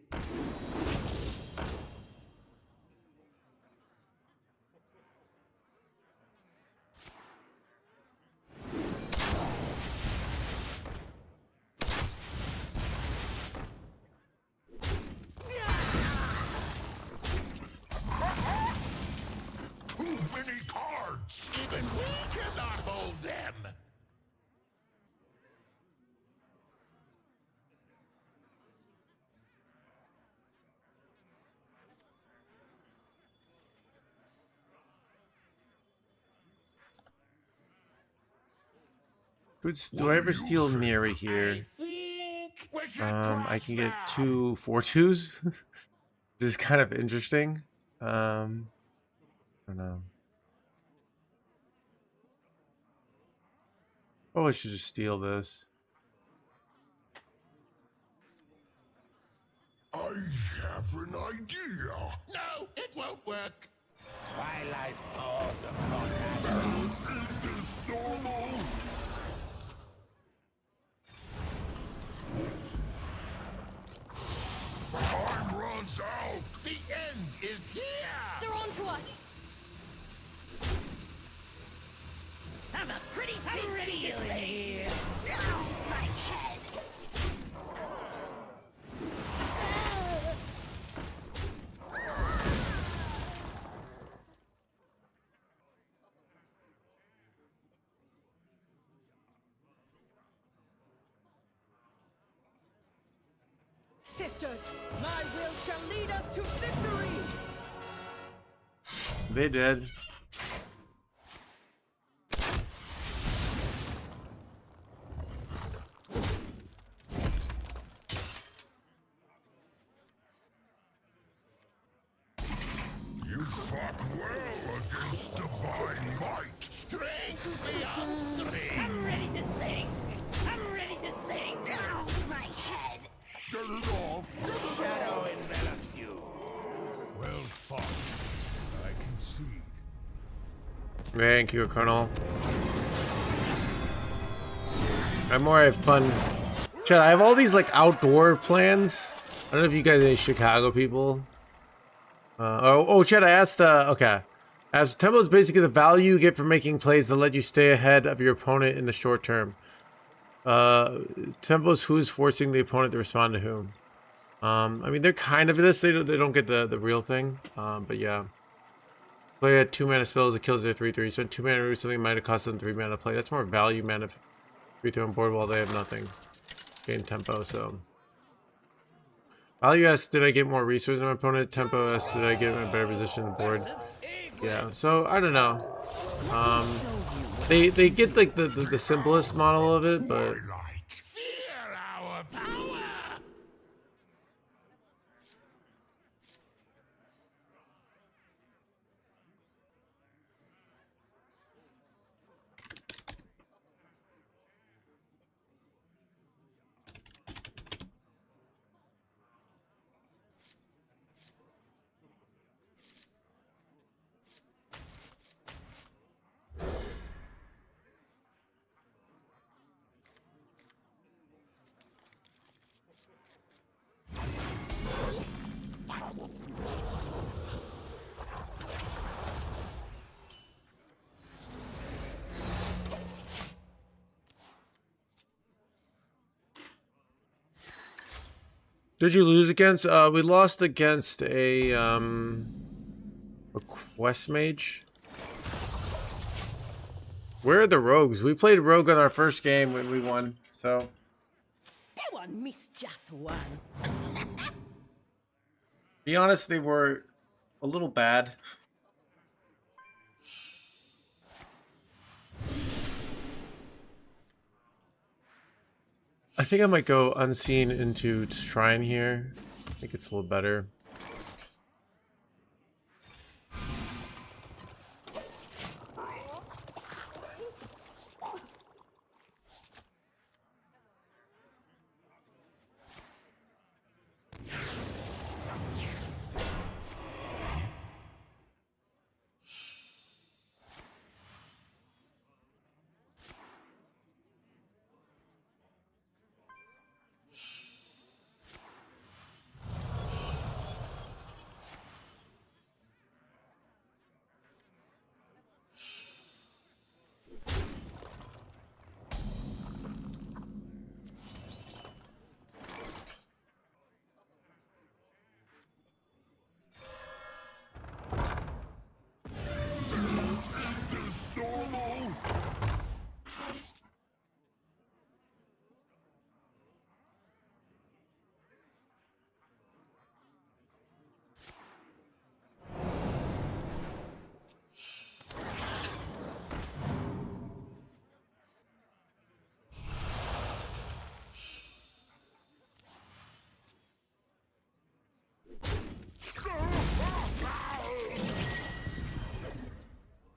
Too many cards! Even we cannot hold them! do I ever steal Neri here? I can get 2 4/2s, which is kind of interesting. I don't know. Oh, I should just steal this. I have an idea. No, it won't work. Twilight falls upon us. Is this normal? Time runs out. The end is here. They're on to us. I'm a pretty big deal in here. Ow, my head. Sisters, my will shall lead us to victory. They did. You fought well against divine might. Strength beyond strength. I'm ready to sing. I'm ready to sing. Ow, my head. Get it off. Shadow envelops you. Well fought. I concede. Thank you, Colonel. I'm more have fun. Chad, I have all these like outdoor plans. I don't know if you guys are any Chicago people. Chad, I asked okay. As tempo is basically the value you get from making plays that let you stay ahead of your opponent in the short term. Tempo is who's forcing the opponent to respond to whom. I mean, they're kind of this. They don't get the real thing. But yeah. Play at 2 mana spells that kills their 3/3. Spend 2 mana to root something that might have cost them 3 mana to play. That's more value mana 3/3 on board while they have nothing. Gain tempo, so. Value S, did I get more resources than my opponent? Tempo S, did I get in a better position on the board? Yeah, so I don't know. They get like the simplest model of it, but Twilight. Fear our power. Did you lose against? We lost against a quest mage. Where are the rogues? We played rogue on our first game when we won. So. Go on, miss just one. Be honest, they were a little bad. I think I might go unseen into shrine here. I think it's a little better.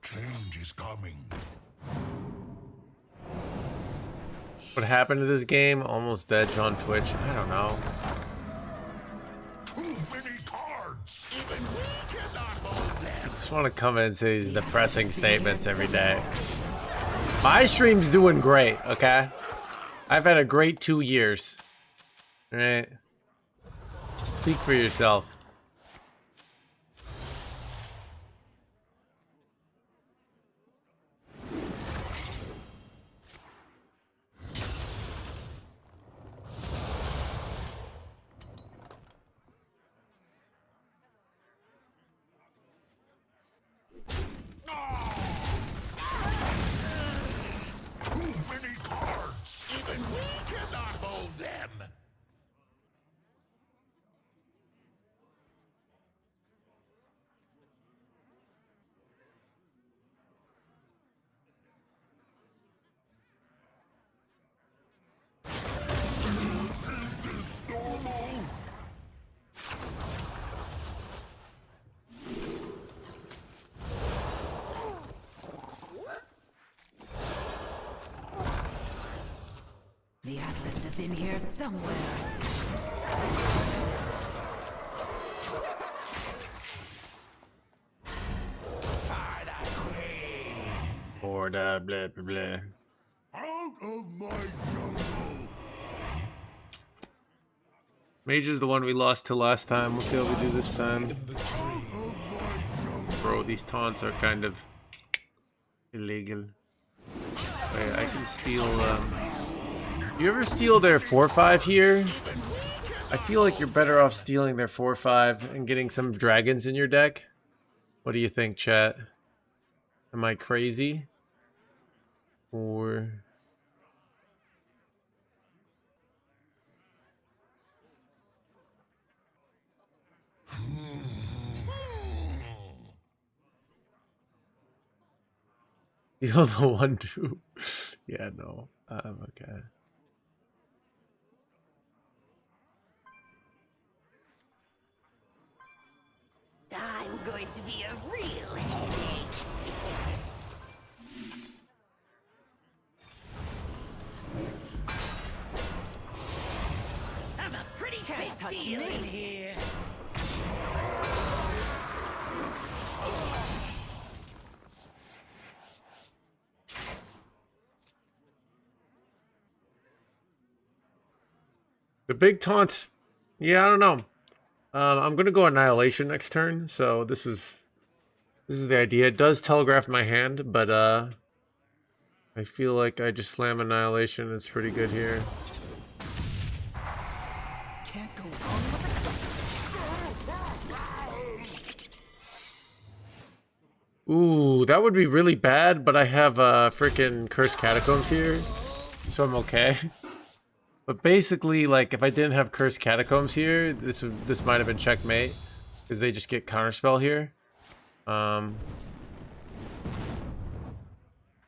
Change is coming. What happened to this game? Almost dead on Twitch. I don't know. Too many cards. Even we cannot hold them. I just want to come in and say these depressing statements every day. My stream's doing great, okay? I've had a great 2 years. Alright? Speak for yourself. Too many cards. Even we cannot hold them. Is this normal? The Atlas is in here somewhere. Or the blah blah blah. Out of my jungle. Mage is the one we lost to last time. We'll see how we do this time. Out of my jungle. Bro, these taunts are kind of illegal. Wait, I can steal, You ever steal their 4/5 here? I feel like you're better off stealing their 4/5 and getting some dragons in your deck. What do you think, chat? Am I crazy? Or... Steal the 1/2. Yeah, no. Okay. I'm going to be a real headache. I'm a pretty Can't touch feel in me. here. The big taunt. Yeah, I don't know. I'm gonna go Annihilation next turn, so this is the idea. It does telegraph my hand, but I feel like I just slam Annihilation. It's pretty good here. Can't go wrong Ooh, that would be really bad, but I have freaking Cursed Catacombs here, so I'm okay. But basically, like, if I didn't have Cursed Catacombs here, this might have been checkmate, because they just get Counterspell here. But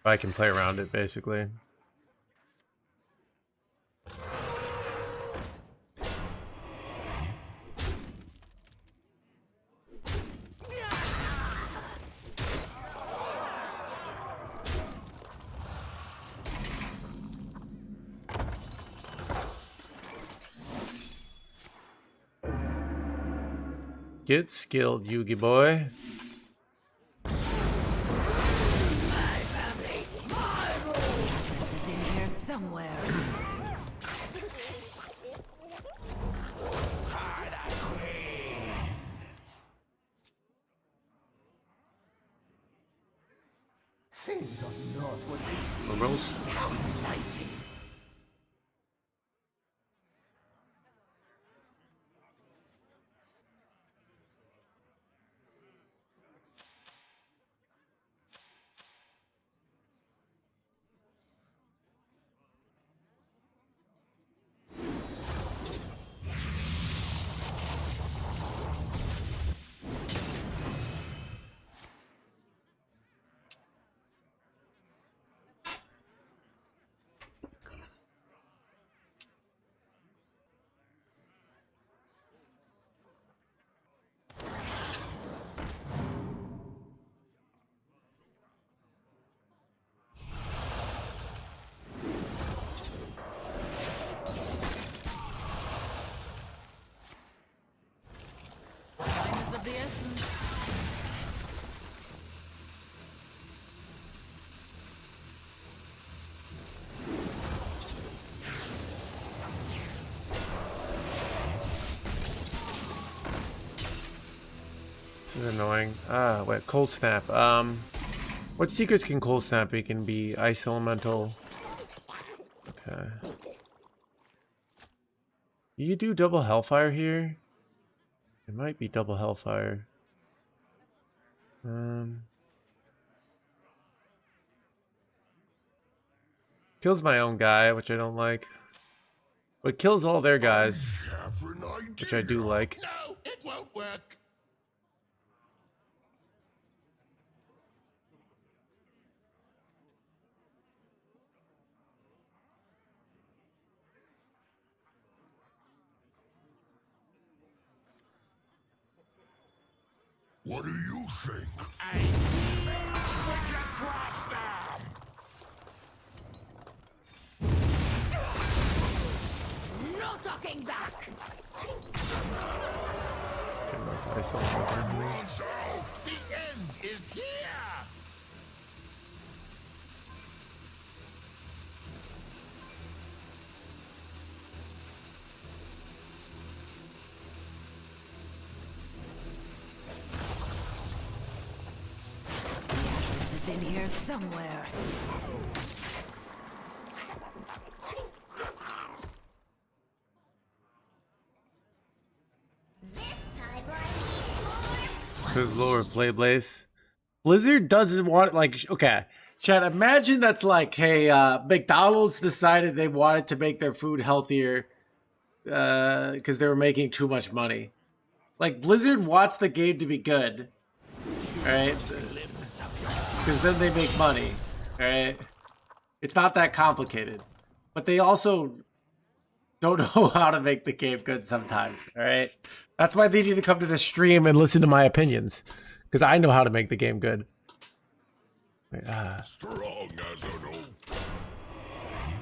I can play around it, basically. Get skilled, Yugi boy. It's in here somewhere. Things are not what they seem. Morose. How exciting. Time is of the essence. This is annoying. Ah, wait, Cold Snap. What secrets can Cold Snap? It can be Ice Elemental. Okay. You do double Hellfire here? It might be double Hellfire. Kills my own guy, which I don't like. But kills all their guys, Have an idea. which I do like. No, it won't work. What do you think? I think we can crush them. No talking back. Okay, that's Ice Elemental. Runs out. The end is here. It's in here somewhere. This time, like His lower play blaze. Blizzard doesn't want, like, okay. Chad, imagine that's like, hey, McDonald's decided they wanted to make their food healthier because they were making too much money. Like, Blizzard wants the game to be good, right? Because then they make money, right? It's not that complicated. But they also don't know how to make the game good sometimes, all right? That's why they need to come to the stream and listen to my opinions. Because I know how to make the game good. Wait, Strong as an oak.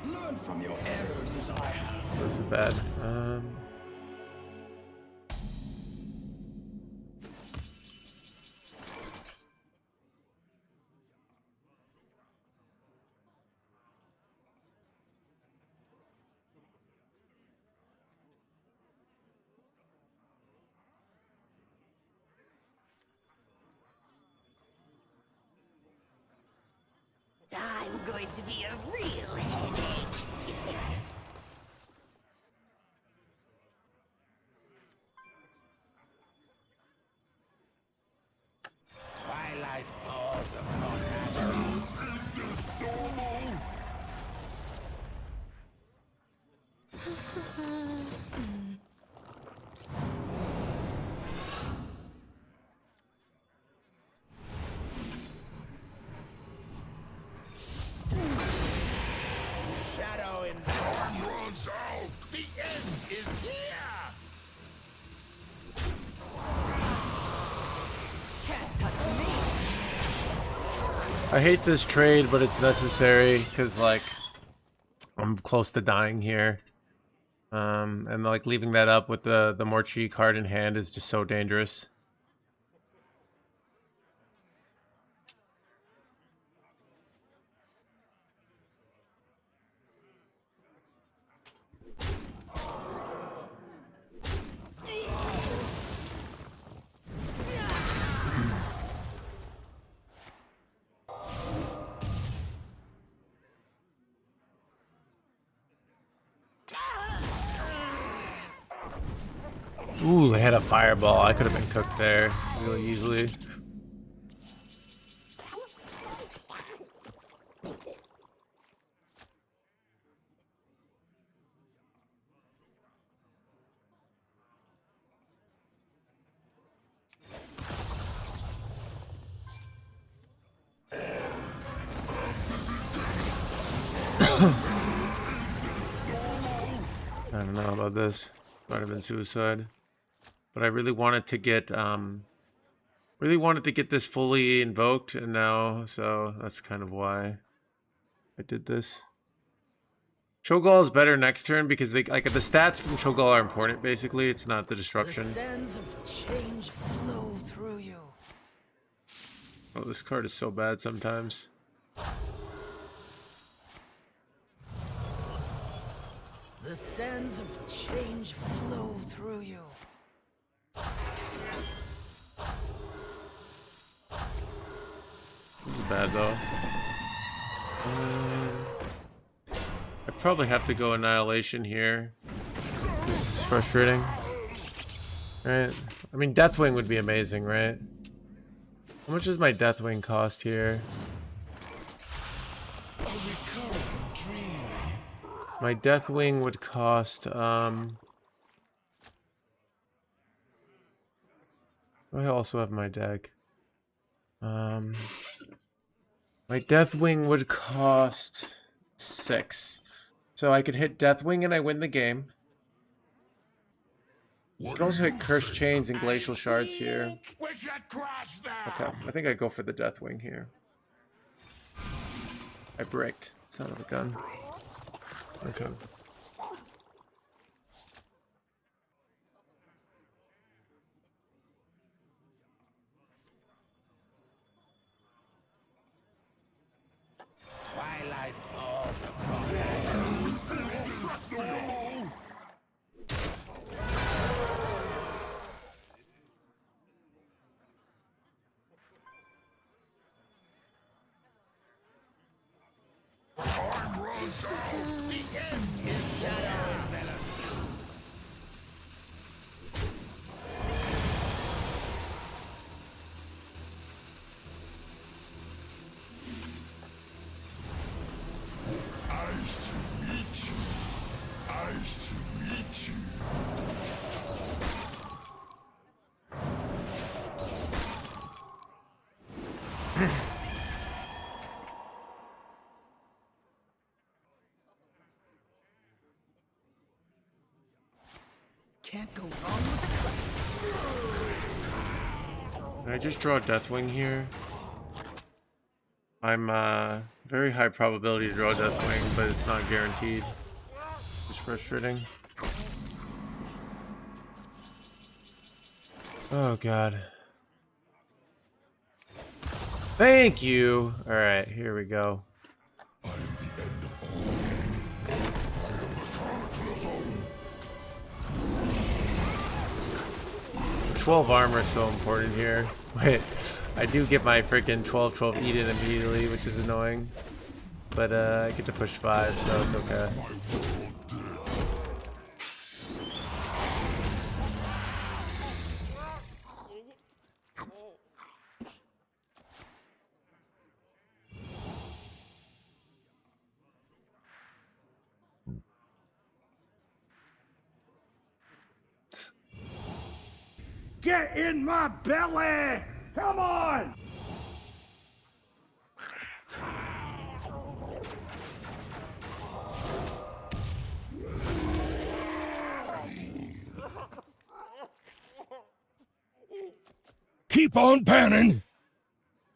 Learn from your errors as I have. this is bad. I'm going to be a real headache. Twilight falls I hate this trade, but it's necessary because like I'm close to dying here. And like leaving that up with the more chi card in hand is just so dangerous. Ooh, they had a fireball. I could have been cooked there really easily. I don't know about this. Might have been suicide. But I really wanted to get this fully invoked, and now, so that's kind of why I did this. Cho'Gall is better next turn because they like the stats from Cho'Gall are important. Basically, it's not the destruction. The sands of change flow through you. Oh, this card is so bad sometimes. The sands of change flow through you. This is bad though. I probably have to go Annihilation here. This is frustrating. Right? I mean, Deathwing would be amazing, right? How much does my Deathwing cost here? My Deathwing would cost, I also have my deck. My Deathwing would cost 6. So I could hit Deathwing and I win the game. I could also hit Cursed Chains and Glacial Shards here. Okay, I think I go for the Deathwing here. I bricked. Son of a gun. Okay. Twilight falls across time runs out. The end is Can't go wrong with a classic. Can I just draw Deathwing here? I'm very high probability to draw Deathwing, but it's not guaranteed. It's frustrating. Oh god. Thank you! Alright, here we go. 12 armor is so important here. Wait, I do get my freaking 12/12 Eden immediately, which is annoying. But I get to push 5, so it's okay. Get in my belly! Come on! Keep on panning!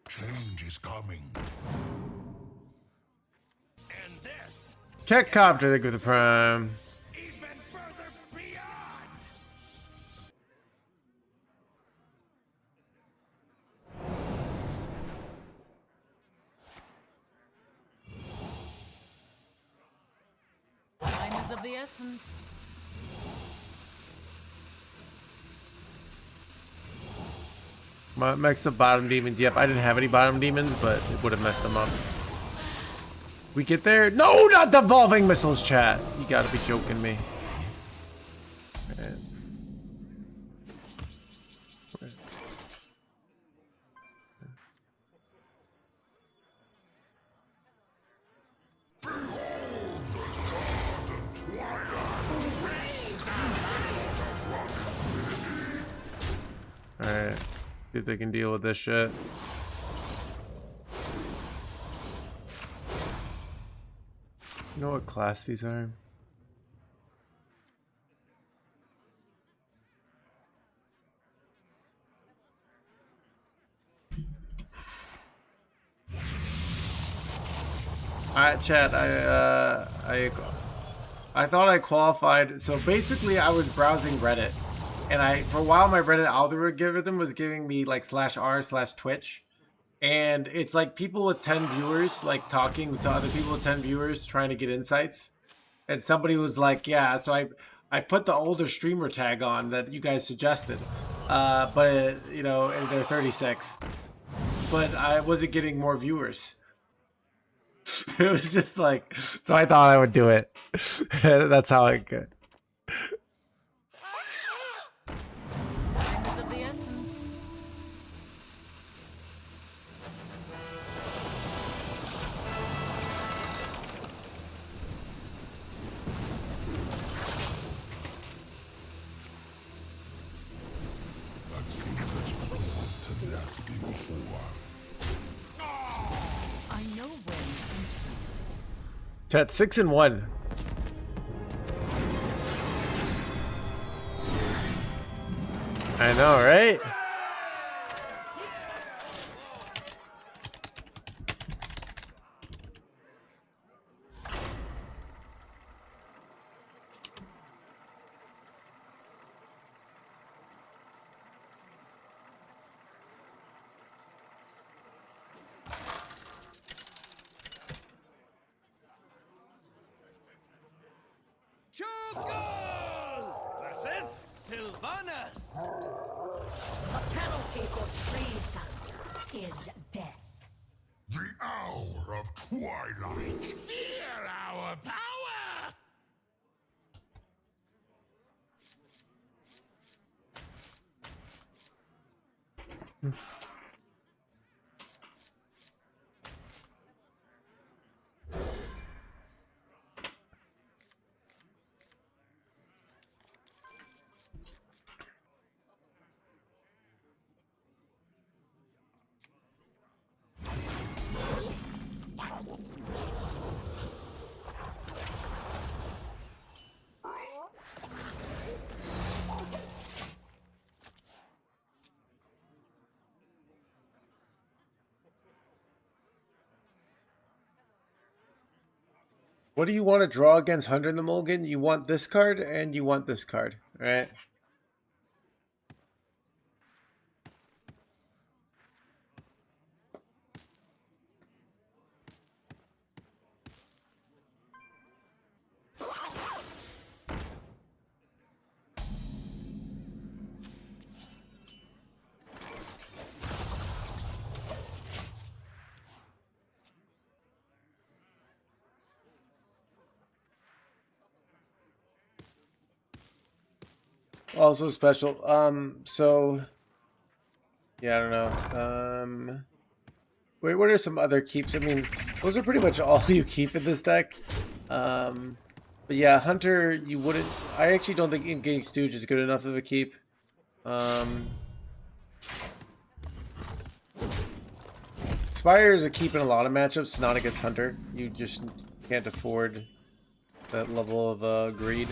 Change is coming. Check copter, thank you for the prime. Even further beyond. Time is of the essence. Max the bottom demons. Yep, I didn't have any bottom demons, but it would have messed them up. We get there? No, not devolving missiles, chat. You gotta be joking me. Alright. Alright. See if they can deal with this shit. You know what class these are? Alright, chat, I thought I qualified. So basically I was browsing Reddit, and for a while my Reddit algorithm was giving me like /r/Twitch. And it's like people with 10 viewers, like talking to other people with 10 viewers, trying to get insights. And somebody was like, yeah, so I put the older streamer tag on that you guys suggested. But, you know, and they're 36. But I wasn't getting more viewers. It was just like, so I thought I would do it. That's how I could. Time is of the essence. I've seen such close tenacity before. I know where you can see. Chat 6-1. I know, right? Versus Sylvanas. The penalty for treason is death. The hour of twilight. Feel our power. What do you want to draw against Hunter in the Mulligan? You want this card and you want this card, right? Also special. So yeah, I don't know. Wait, what are some other keeps? I mean, those are pretty much all you keep in this deck. But yeah, Hunter, you wouldn't. I actually don't think Engaged Stooge is good enough of a keep. Spire is a keep in a lot of matchups, not against Hunter. You just can't afford that level of greed,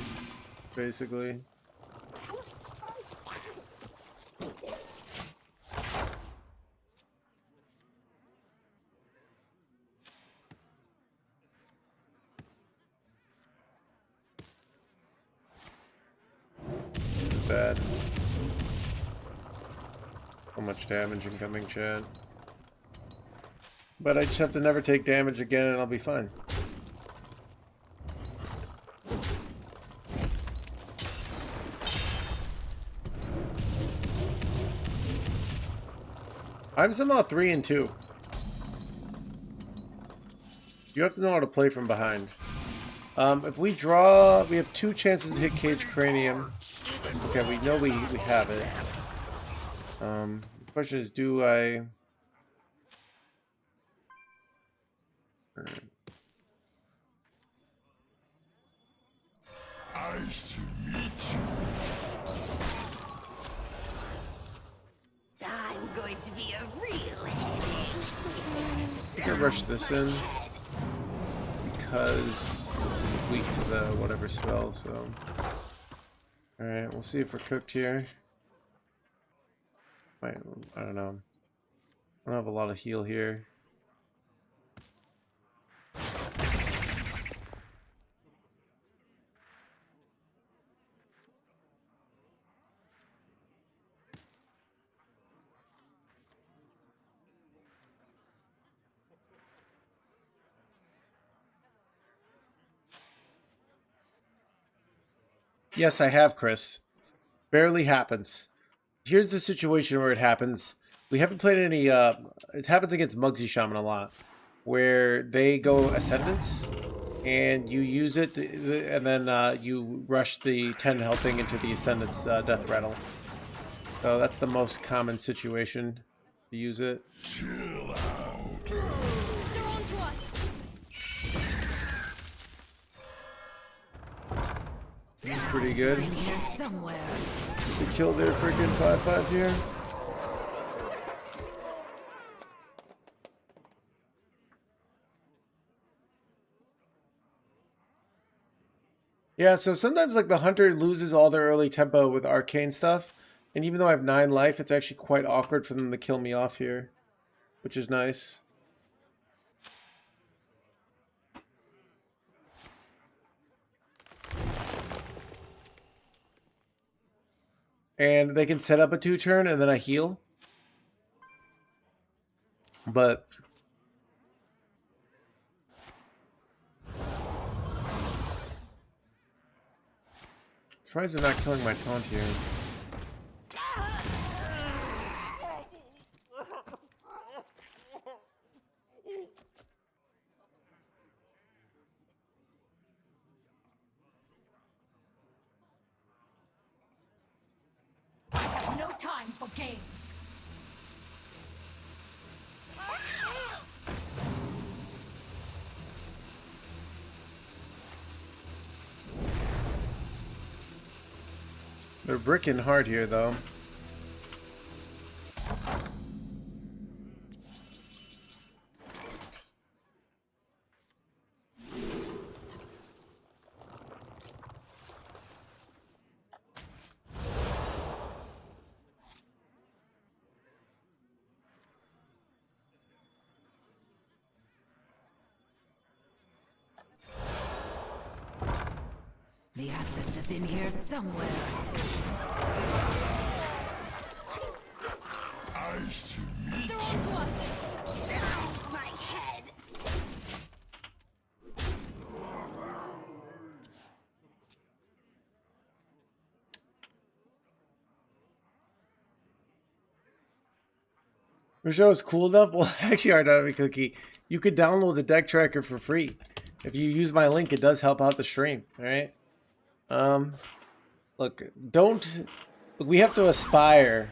basically. bad. So much damage incoming, chat. But I just have to never take damage again and I'll be fine. I'm somehow 3 and 2. You have to know how to play from behind. If we draw, we have 2 chances to hit Cage Cranium. Okay, we know we have it. The question is, do I... Nice to meet you. I'm going to be a real headache. I can rush this in because this is weak to the whatever spell, so... Alright, we'll see if we're cooked here. Wait, I don't know. I don't have a lot of heal here. Yes, I have, Chris. Barely happens. Here's the situation where it happens. We haven't played any, it happens against Mugsy Shaman a lot, where they go Ascendance, and you use it, and then you rush the 10 health thing into the Ascendance Death Rattle. So that's the most common situation to use it. Chill out. They're on to us. He's pretty good. In here somewhere. We killed their freaking 5/5 here. Yeah, so sometimes like the hunter loses all their early tempo with arcane stuff, and even though I have 9 life, it's actually quite awkward for them to kill me off here, which is nice. And they can set up a 2-turn and then I heal. But surprised they're not killing my taunt here. No time for games. They're bricking hard here, though. The Atlas is in here somewhere. Nice to meet They're you. on to us. My head. Rochelle is cool enough. Well, actually, RW Cookie, you could download the deck tracker for free. If you use my link, it does help out the stream. All right. Look, we have to aspire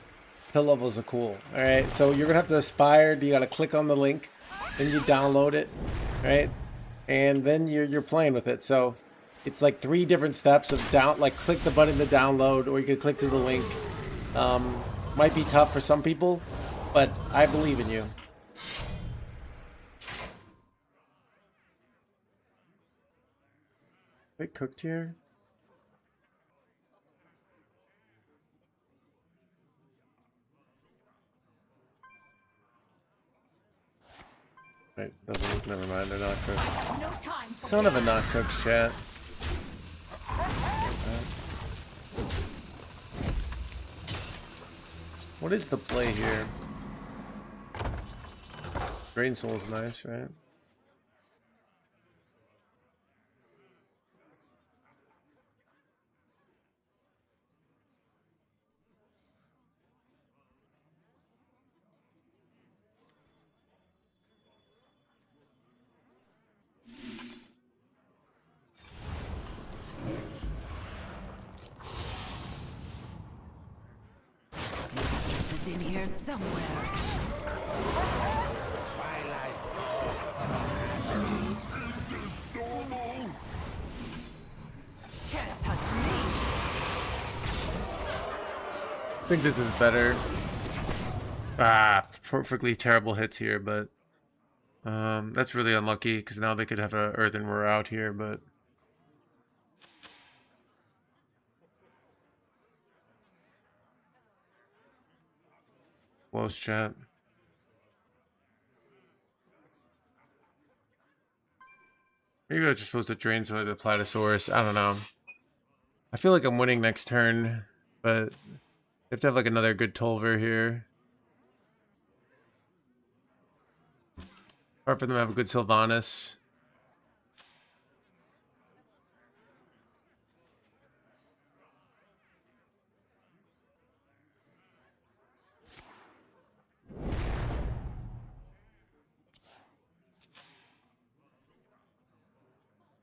to levels of cool. All right. So you're gonna have to aspire. You gotta click on the link, then you download it, right? And then you're playing with it. So it's like 3 different steps of click the button to download, or you can click to the link. Might be tough for some people, but I believe in you. They cooked here. Right, doesn't look, never mind, they're not cooked. No time for Son of a not cooked chat. What is the play here? Drain Soul's nice, right? It's in here somewhere. Can't touch me. I think this is better. Ah, perfectly terrible hits here, but that's really unlucky because now they could have a Earthen Roar out here, but close chat. Maybe I was just supposed to drain Soul the Platosaurus. I don't know. I feel like I'm winning next turn, but you have to have like another good Tolver here. Hard for them to have a good Sylvanas.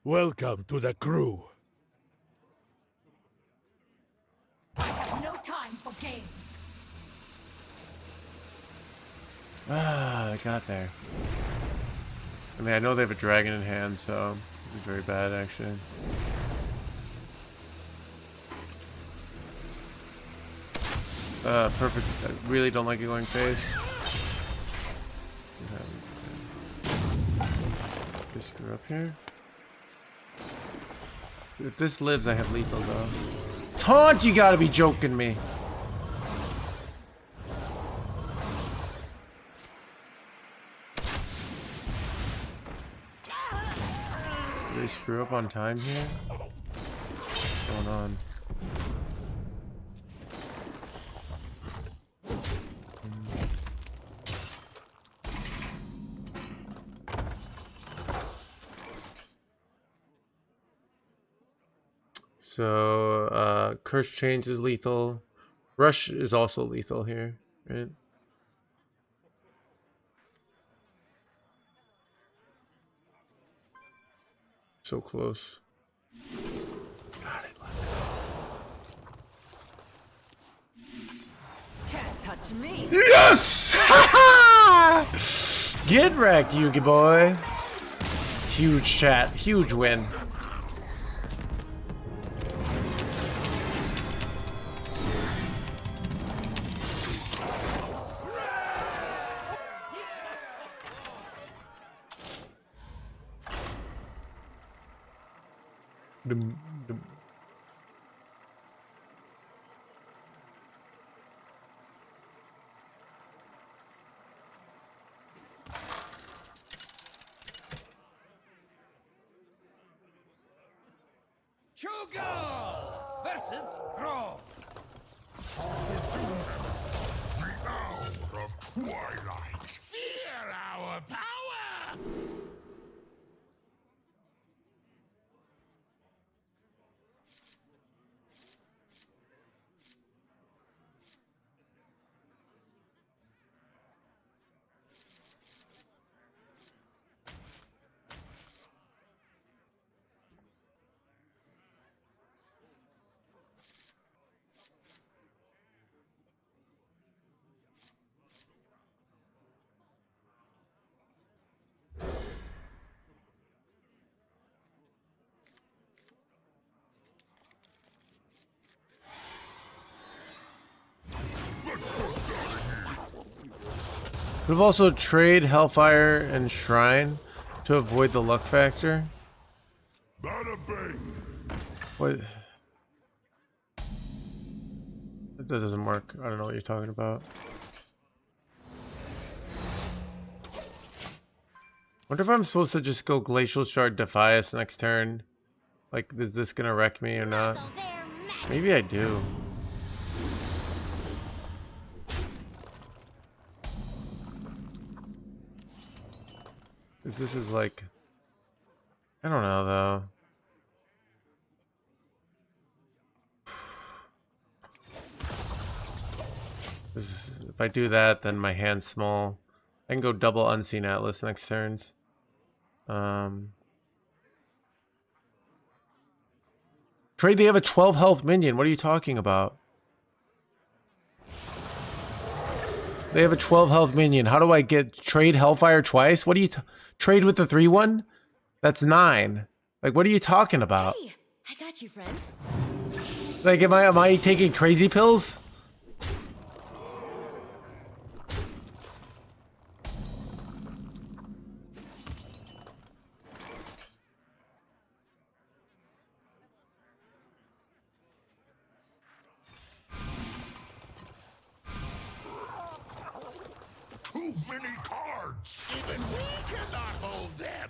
Welcome to the crew. No time for games. Ah, I got there. I mean, I know they have a dragon in hand, so this is very bad, actually. Perfect. I really don't like it going face. Just screw up here. If this lives, I have lethal, though. Taunt, you gotta be joking me. Did they screw up on time here? What's going on? So, Curse Change is lethal. Rush is also lethal here, right? So close. Got it. Can't touch me. Yes! Get wrecked, Yugi boy. Huge chat. Huge win. Dum, dum. Sugar versus Raw. The hour of twilight. Feel our power. We've also trade Hellfire and Shrine to avoid the luck factor. Bada bing. What? That doesn't work. I don't know what you're talking about. Wonder if I'm supposed to just go Glacial Shard Defias next turn. Like, is this gonna wreck me or not? Maybe I do. 'Cause this is like, I don't know though. If I do that, then my hand's small. I can go double Unseen Atlas next turns. Trade, they have a 12 health minion. What are you talking about? They have a 12 health minion. How do I get trade Hellfire twice? What do you trade with the 3-1? That's 9. Like, what are you talking about? Hey, I got you, friend. Like, am I taking crazy pills? Too many cards! Even we cannot hold them!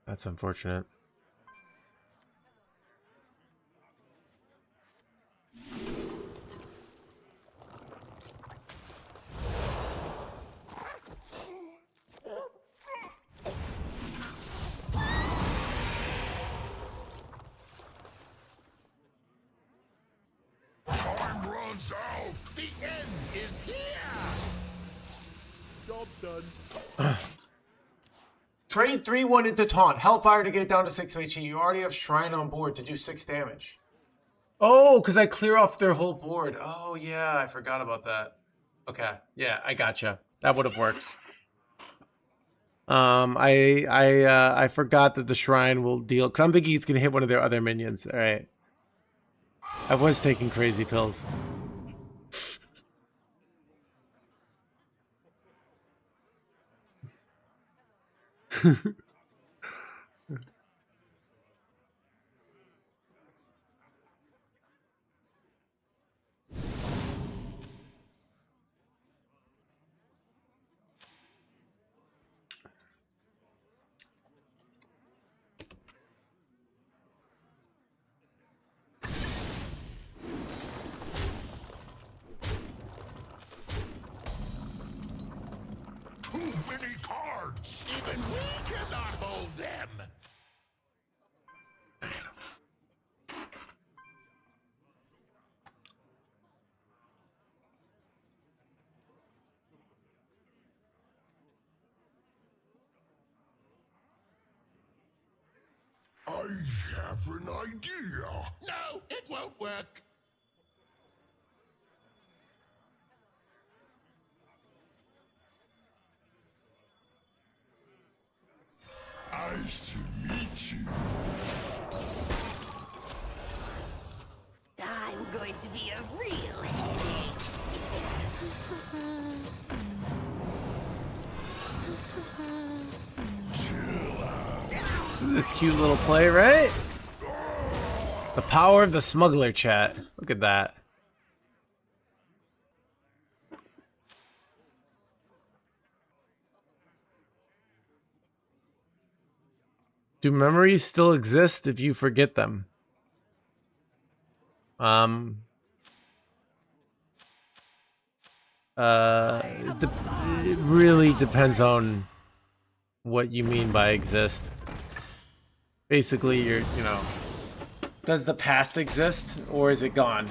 That's unfortunate. Time runs out! The end is here! Job done. Trade 3-1 into taunt. Hellfire to get it down to 6 HP. You already have Shrine on board to do 6 damage. Oh, because I clear off their whole board. Oh, yeah. I forgot about that. Okay. Yeah, I gotcha. That would have worked. I forgot that the Shrine will deal... Because I'm thinking he's going to hit one of their other minions. All right. I was taking crazy pills. Too many cards! Even we cannot hold them! I have an idea. No, it won't work. Nice to meet you. I'm going to be a real headache. This is a cute little play, right? The power of the smuggler chat. Look at that. Do memories still exist if you forget them? It really depends on what you mean by exist. Basically, you know, does the past exist or is it gone?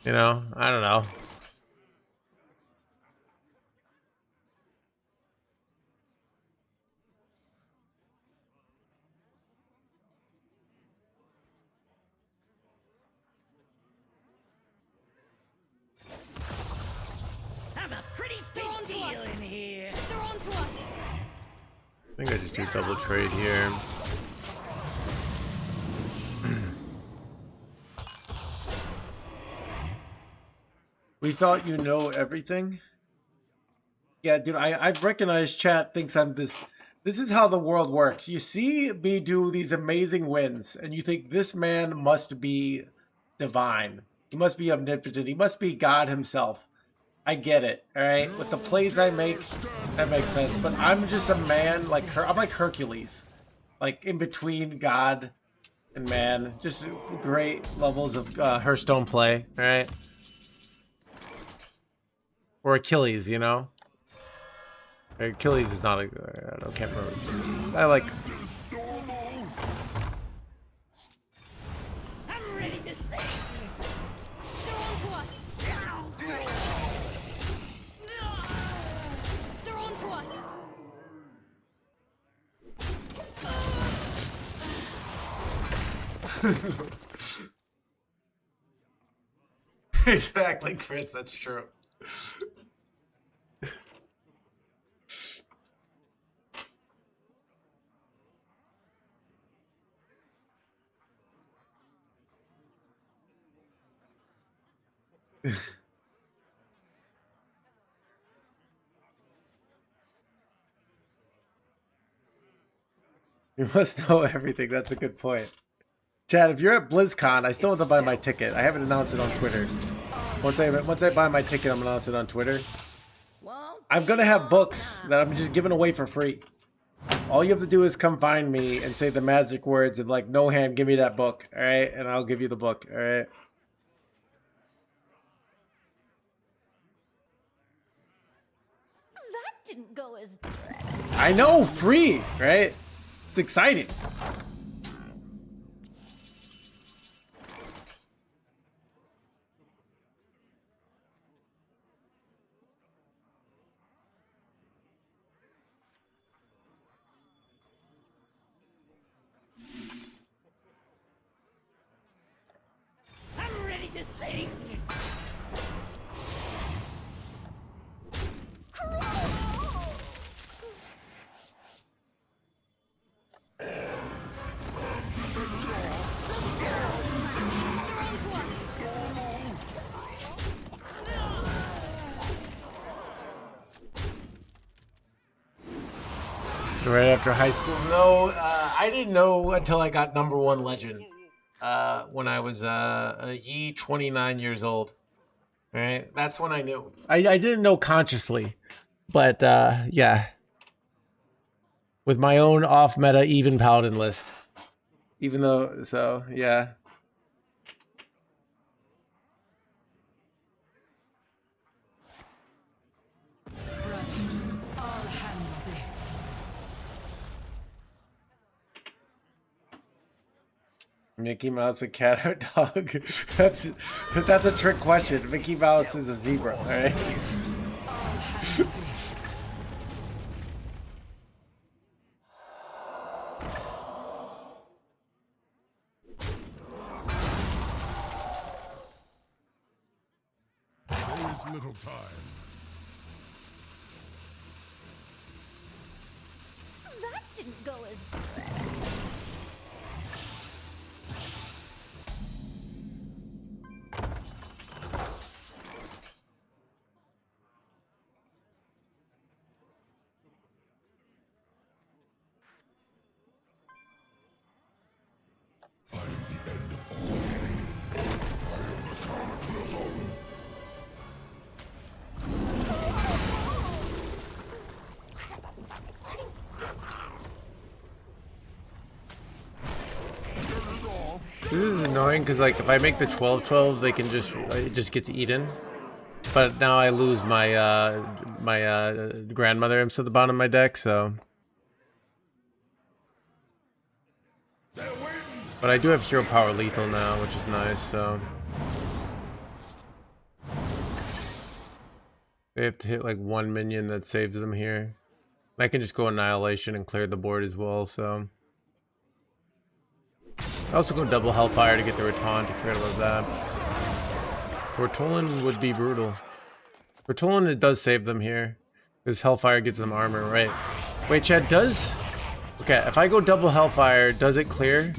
You know, I don't know. I'm a pretty big deal in here. They're on to us. I think I just do double trade here. We thought you know everything. Yeah, dude, I've recognized chat thinks I'm this. This is how the world works. You see me do these amazing wins, and you think this man must be divine. He must be omnipotent. He must be God himself. I get it, all right? With the plays I make, that makes sense. But I'm just a man like her. I'm like Hercules, like in between God and man. Just great levels of Hearthstone play, all right? Or Achilles, you know? Achilles is not a. I can't remember. I like. I'm ready to sing. They're on to us. They're on to us. Exactly, Chris. That's true. You must know everything. That's a good point. Chad, if you're at BlizzCon, I still have to buy my ticket. I haven't announced it on Twitter. Once I buy my ticket, I'm gonna announce it on Twitter. I'm gonna have books that I'm just giving away for free. All you have to do is come find me and say the magic words and like, no hand, give me that book, all right? And I'll give you the book, all right? That didn't go as. I know, free, right? It's exciting. I'm ready to sing. Right after high school? No, I didn't know until I got #1 legend when I was a ye 29 years old. All right, that's when I knew. I didn't know consciously, but yeah, with my own off-meta even paladin list. Even though, so yeah. I'll handle this. Mickey Mouse, a cat or dog? That's a trick question. Mickey Mouse is a zebra, all right? There's little time. That didn't go as. This is annoying because like if I make the 12-12, they can just it just gets eaten. But now I lose my grandmother imps at the bottom of my deck, so. But I do have hero power lethal now, which is nice, so. They have to hit like one minion that saves them here. I can just go Annihilation and clear the board as well, so. I also go double Hellfire to get the Rataunt, I forgot about that. Tortolin would be brutal. Tortolin, it does save them here. Because Hellfire gives them armor, right? Wait, Chad, does... Okay, if I go double Hellfire, does it clear?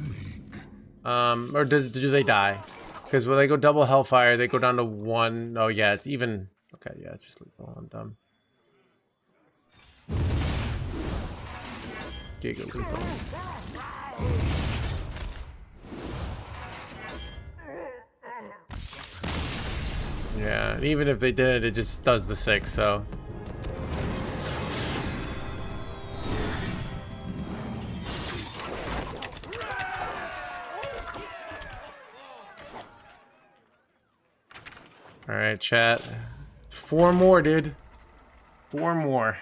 Or do they die? Because when they go double Hellfire, they go down to 1. Oh, yeah, it's even... Okay, yeah, it's just lethal. I'm dumb. Giga lethal. Yeah, even if they did, it just does the 6, so. Alright, chat. 4 more, dude. 4 more.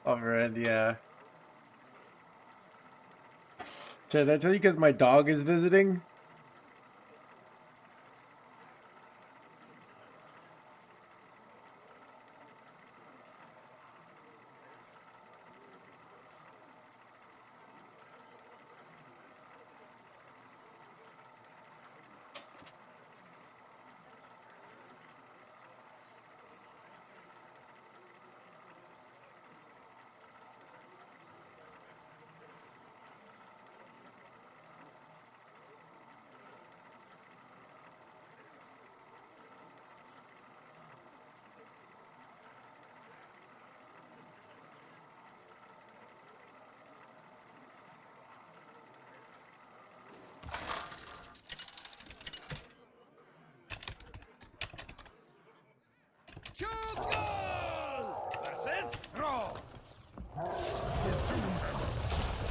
Overhead, yeah. Did I tell you because my dog is visiting?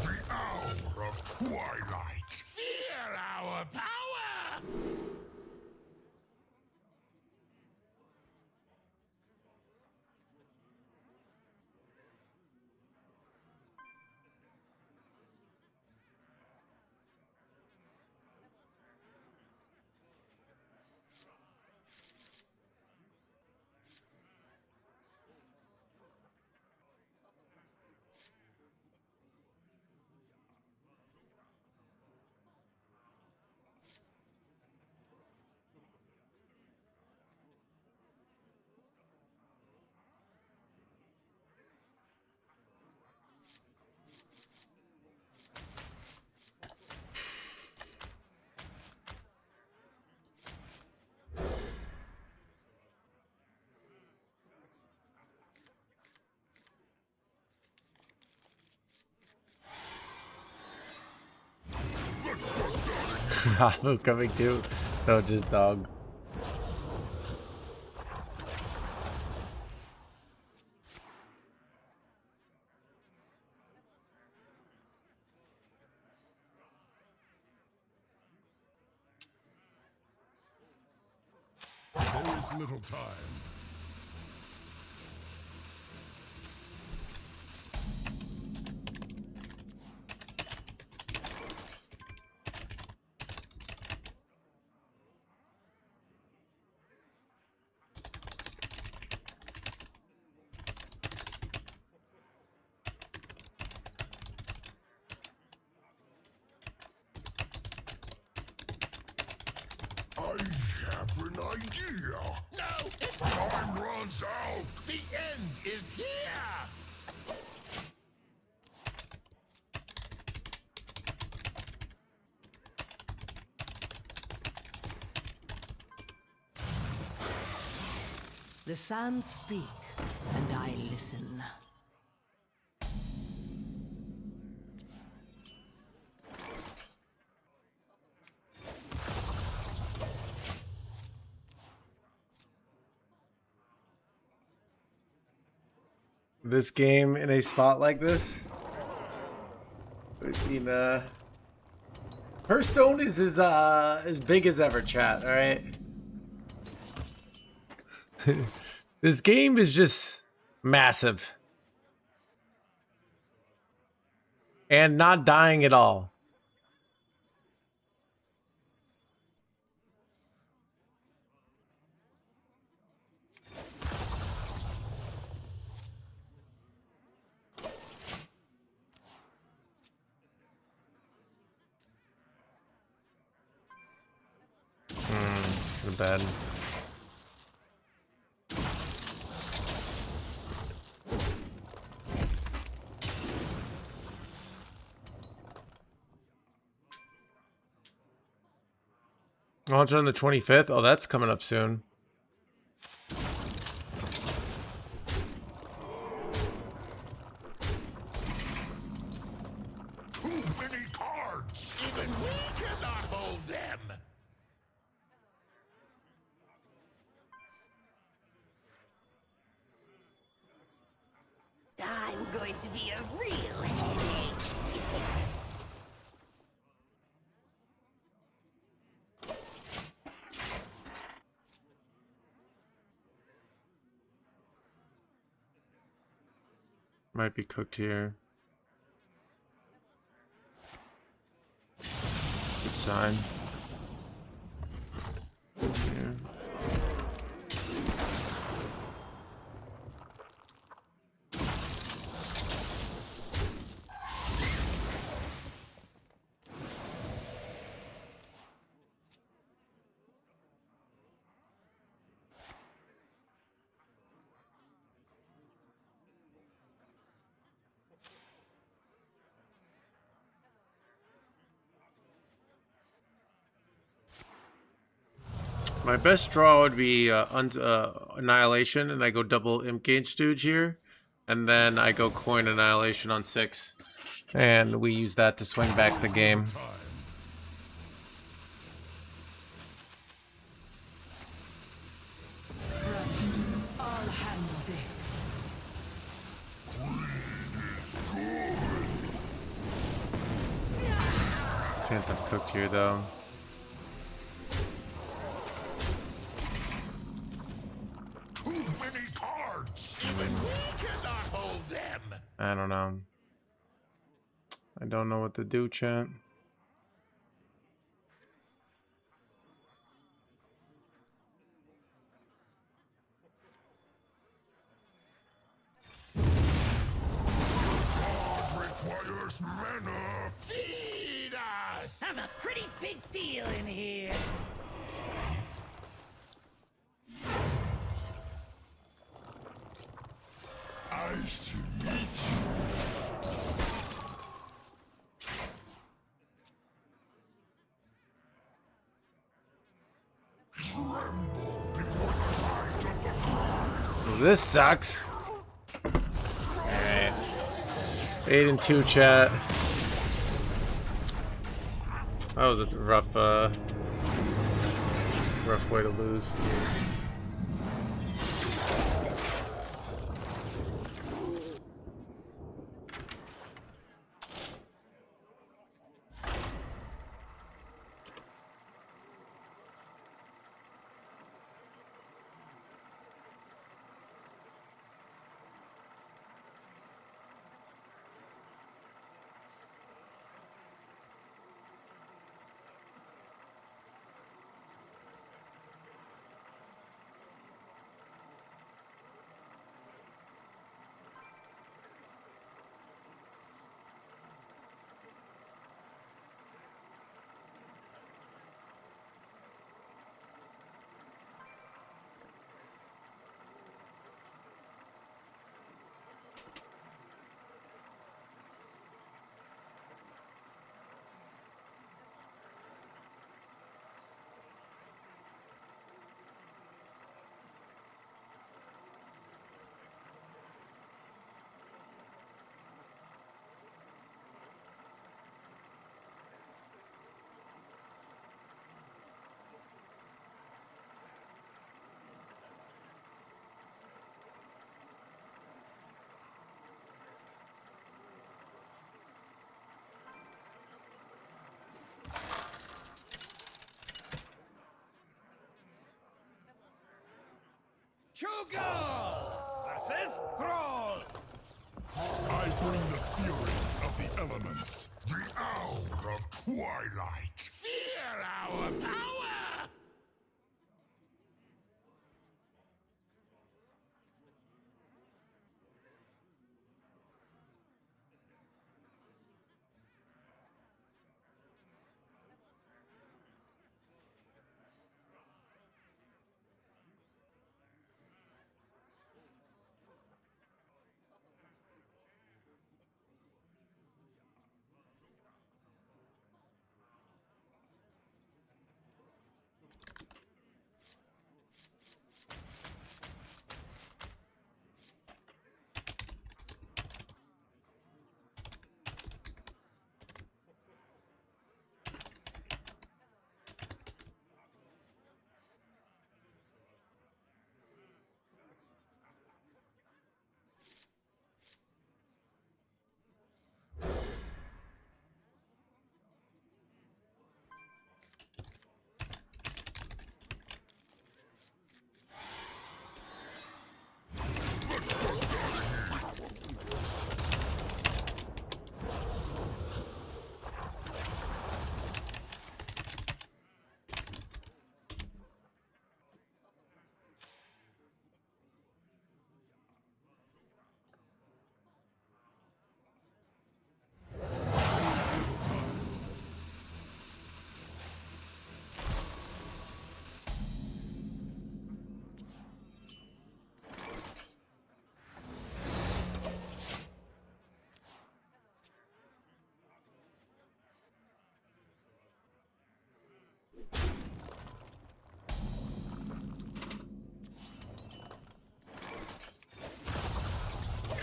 The hour of twilight. Feel our power! Rafu coming too. No, just dog. There is little time. idea. No, time runs out. The end is here. The sands speak, and I listen. This game in a spot like this. I mean, Hearthstone is as big as ever, chat. All right. This game is just massive and not dying at all. The bed. Launch on the 25th. Oh, that's coming up soon. Too many cards. Even we cannot hold them. I'm going to be a real headache. Might be cooked here. Good sign. Here. My best draw would be Annihilation, and I go double Imp Gauge Stooge here, and then I go Coin Annihilation on 6, and we use that to swing back the game. I'll handle this. Chance I'm cooked here though. Too many cards. Even we cannot hold them. I don't know. I don't know what to do, chat. God requires mana. Feed us. I'm a pretty big deal in here. Nice to meet you. Tremble before the light of the god. This sucks. Alright. 8 and 2, chat. That was a rough way to lose. Chugal versus Thrall. I bring the fury of the elements. The hour of twilight. Feel our power!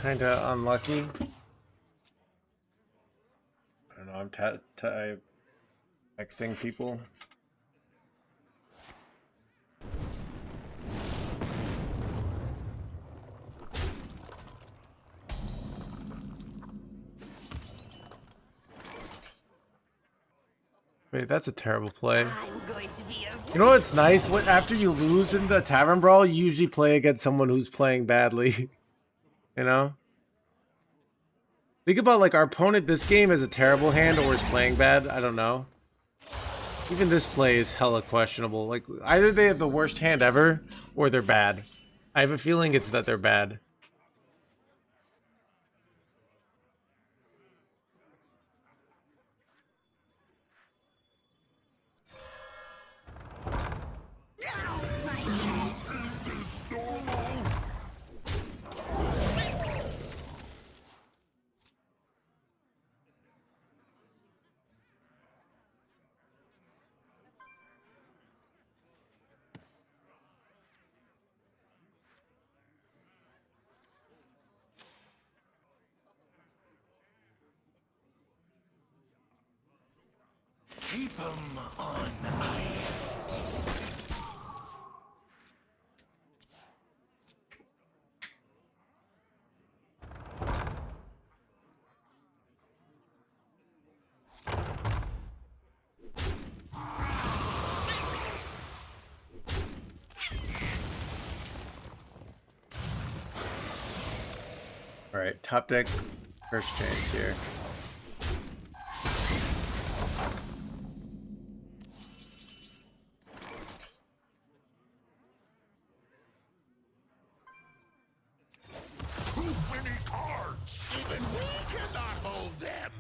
Kinda unlucky. I don't know, I'm texting people. Wait, that's a terrible play. I'm going to be a You know what's nice? What after you lose in the tavern brawl, you usually play against someone who's playing badly. You know? Think about like our opponent this game is a terrible hand or is playing bad. I don't know. Even this play is hella questionable. Like either they have the worst hand ever or they're bad. I have a feeling it's that they're bad. Keep 'em on ice. Alright, top deck, first chance here. Too many cards! Even we cannot hold them!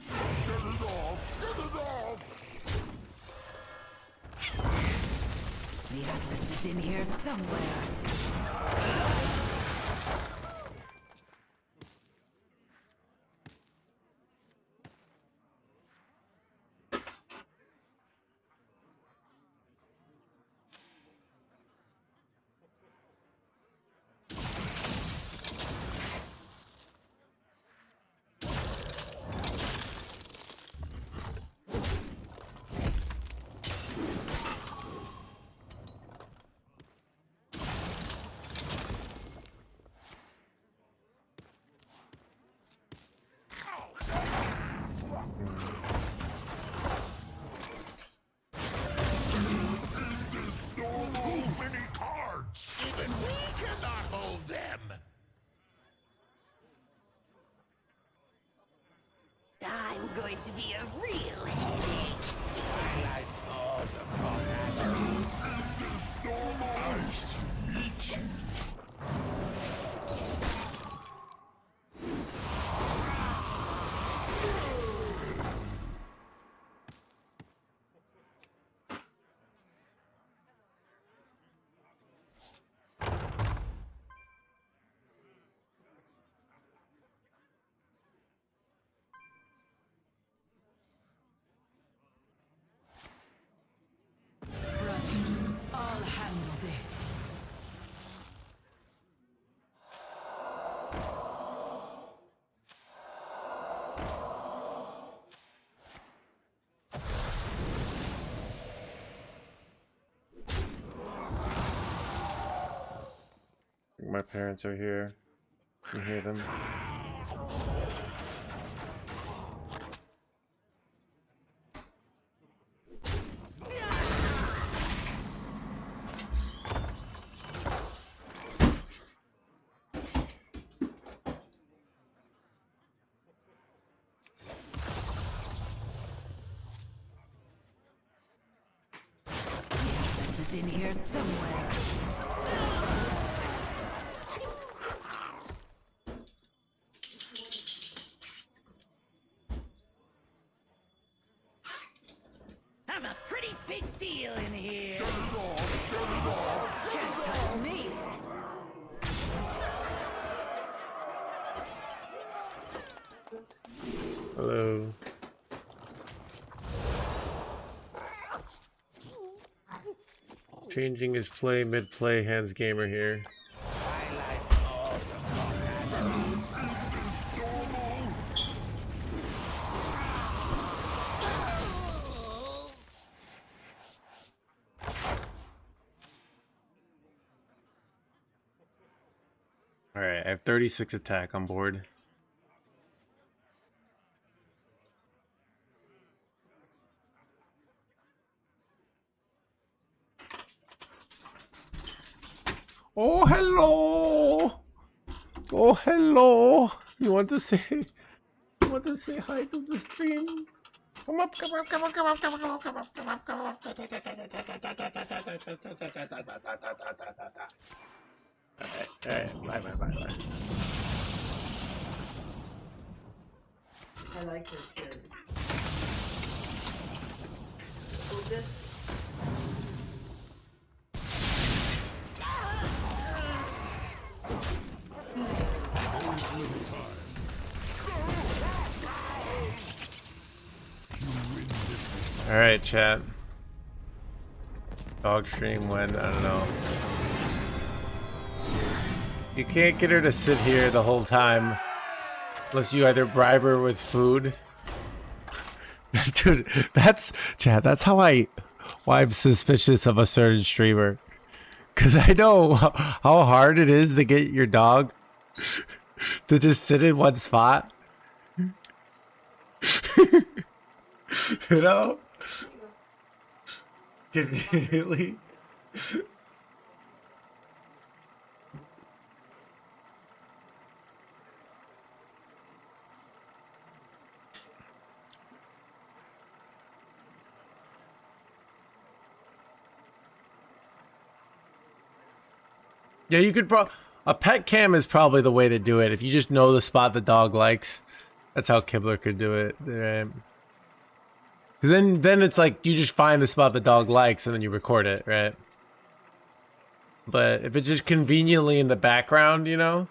Get it off! Get it off! The atlas is in here somewhere. to be a real headache. Twilight falls upon us. Nice to meet you. Brothers, I'll handle this. My parents are here. You hear them? This is in here somewhere. Have a pretty big deal in here. Can't touch me. Hello. Changing his play mid-play, NoHandsGamer here. Twilight falls upon us. Alright, I have 36 attack on board. Oh, hello! Oh, hello! You want to say hi to the stream? Come up, come up, come up, come up, come up, come up, come up, come up, come up. Alright, bye. I like this here. Well, this. Alright, chat. Dog stream when, I don't know. You can't get her to sit here the whole time unless you either bribe her with food. Dude, that's why I'm suspicious of a certain streamer. Cause I know how hard it is to get your dog to just sit in one spot. You know? Conveniently. Yeah, you could a pet cam is probably the way to do it. If you just know the spot the dog likes, that's how Kibler could do it. Right? Cause then it's like you just find the spot the dog likes and then you record it, right? But if it's just conveniently in the background, you know?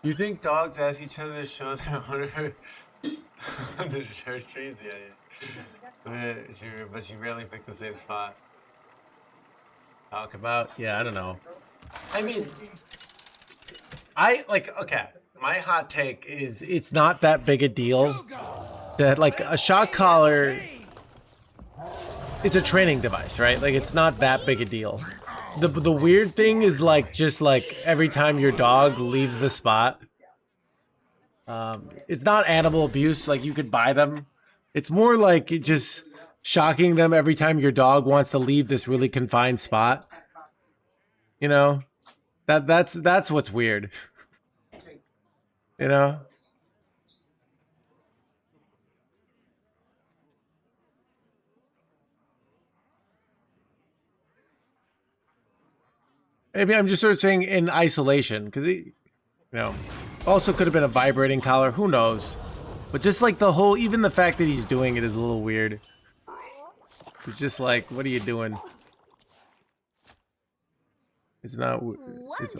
You think dogs ask each other to show their owner on the share streams? Yeah, yeah. But she rarely picks the same spot. Talk about? Yeah, I don't know. I mean, okay, my hot take is it's not that big a deal that, like, a shock collar, it's a training device, right? Like, it's not that big a deal. The weird thing is, like, just like every time your dog leaves the spot, it's not animal abuse. Like, you could buy them. It's more like it just shocking them every time your dog wants to leave this really confined spot. You know, that's what's weird. You know. Maybe I'm just sort of saying in isolation, because you know, also could have been a vibrating collar. Who knows? But just like the whole, even the fact that he's doing it is a little weird. It's just like, what are you doing? It's not. It's,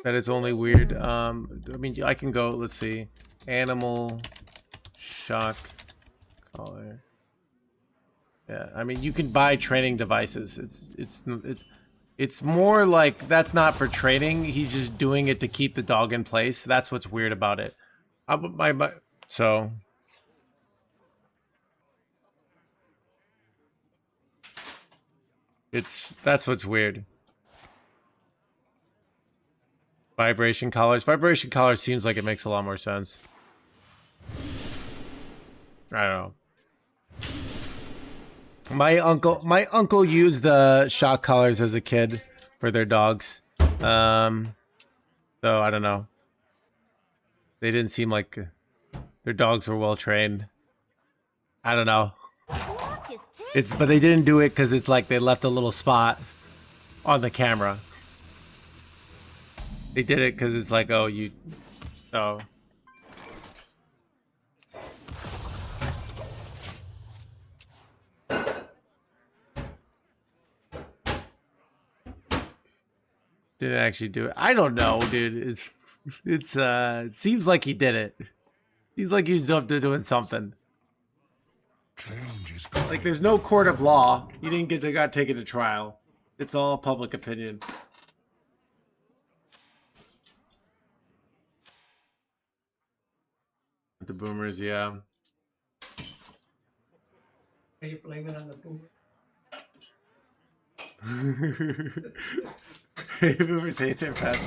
that it's only weird. I mean, I can go. Let's see. Animal shock collar. Yeah, I mean, you can buy training devices. It's more like that's not for training. He's just doing it to keep the dog in place. That's what's weird about it. So that's what's weird. Vibration collars. Vibration collars seems like it makes a lot more sense. I don't know. My uncle used the shock collars as a kid for their dogs. So I don't know. They didn't seem like their dogs were well trained. I don't know. But they didn't do it because it's like they left a little spot on the camera. They did it because it's like, oh, you, so. Didn't actually do it. I don't know, dude. It seems like he did it. Seems like he's doing something. Like, there's no court of law. He didn't got taken to trial. It's all public opinion. The boomers, yeah. Are you blaming on the boomer? Boomers hate their pets.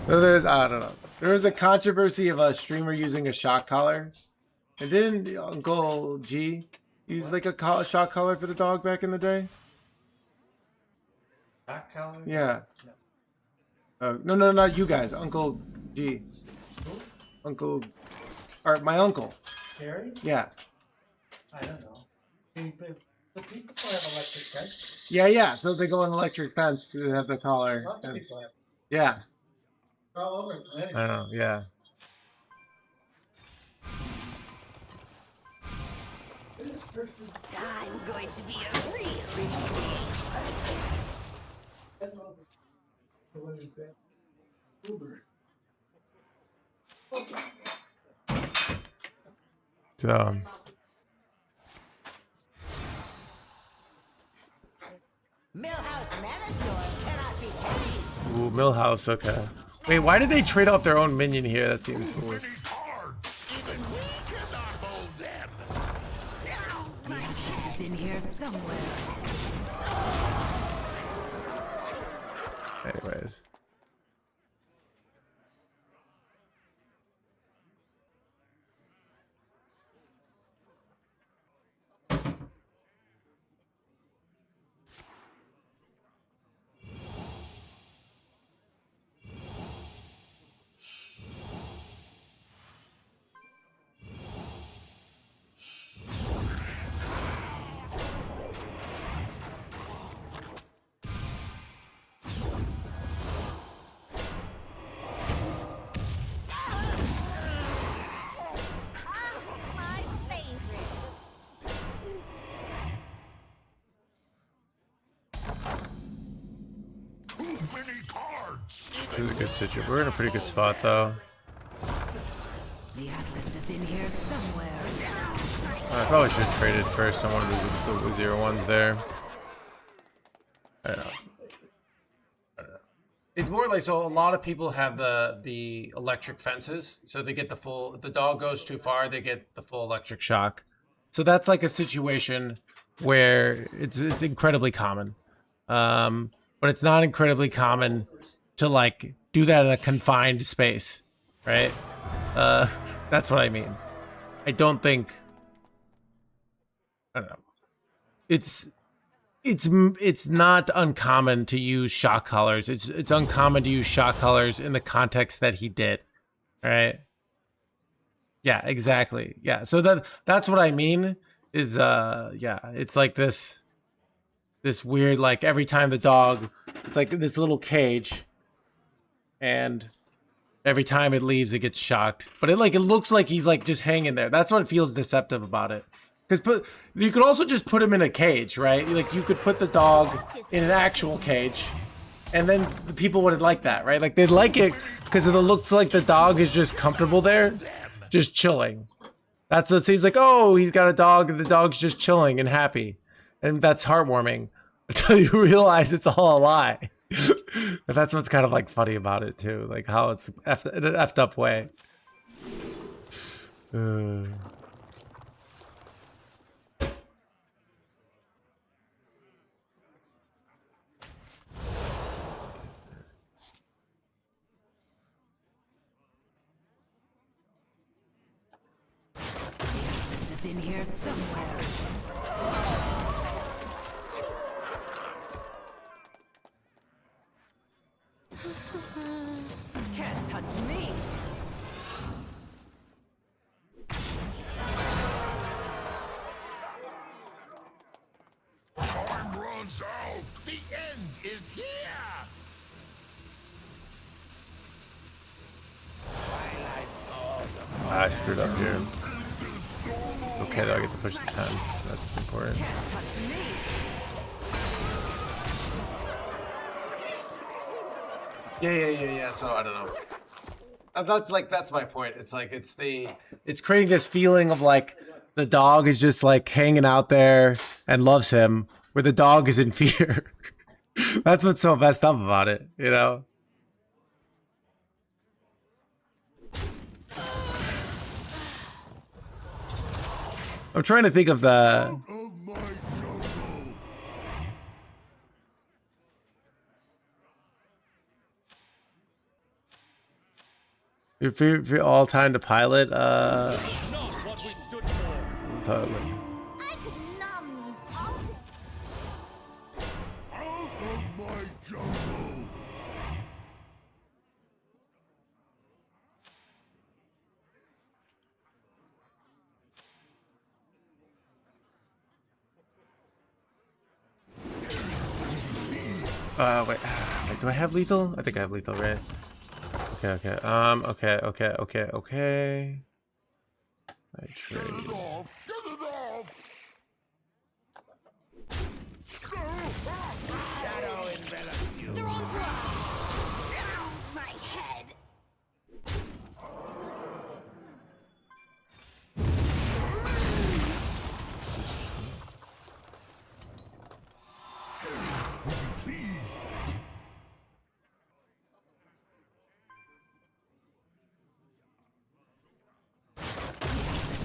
I don't know. There was a controversy of a streamer using a shock collar. And didn't Uncle G use like a shock collar for the dog back in the day? Shock collar? Yeah. No, not you guys. Uncle G. Who? Uncle, or my uncle. Gary? Yeah. I don't know. The people still have electric fence. Yeah. So they go on electric fence to have the collar. And, yeah. All over. I know. Yeah. I'm going to be a real So. Millhouse Manor Store cannot be tamed. Ooh, Millhouse, okay. Wait, why did they trade off their own minion here? That seems foolish. Even we cannot hold them. The answer is in here somewhere. Anyways. Even This is a good situation. We're in a pretty good spot, though. The access is in here somewhere. I probably should have traded first on one of the 0-1s there. I don't know. It's more like, so a lot of people have the electric fences, so they get the full, if the dog goes too far, they get the full electric shock. So that's like a situation where it's incredibly common. But it's not incredibly common to like do that in a confined space, right? That's what I mean. I don't know. It's not uncommon to use shock collars. It's uncommon to use shock collars in the context that he did, right? Yeah, exactly. Yeah, so that's what I mean is yeah, it's like this weird, like every time the dog, it's like this little cage, and every time it leaves, it gets shocked. But it looks like he's like just hanging there. That's what feels deceptive about it. Because you could also just put him in a cage, right? Like you could put the dog in an actual cage, and then the people wouldn't like that, right? Like they'd like it because it looks like the dog is just comfortable there, just chilling. That's what it seems like. Oh, he's got a dog, and the dog's just chilling and happy, and that's heartwarming until you realize it's all a lie. And that's what's kind of like funny about it too, like how it's effed, in an effed up way. It's in here somewhere. Can't touch me. time runs out. The end is here. I screwed up here. Okay, though, I get to push the 10. That's important. Can't touch me. Yeah. So I don't know. That's my point. It's like it's creating this feeling of like the dog is just like hanging out there and loves him, where the dog is in fear. That's what's so messed up about it, you know? I'm trying to think of the. Out of my jungle. If you're all time to pilot, Not what we stood for. totally. I could numb these all day. Out of my jungle. Wait, do I have lethal? I think I have lethal, right? Okay. Okay. I trade. Get it off. Get it off. Shadow envelops you. They're on to us. Ow, my head.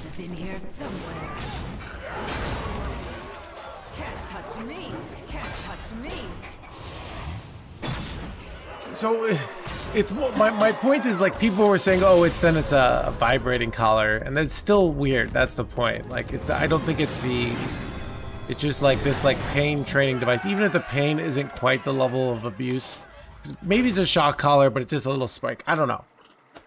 It's in here somewhere. Can't touch me. Can't touch me. So it's my point is like people were saying, oh, it's a vibrating collar, and that's still weird. That's the point. Like I don't think it's just like this like pain training device. Even if the pain isn't quite the level of abuse, 'cause maybe it's a shock collar, but it's just a little spike. I don't know.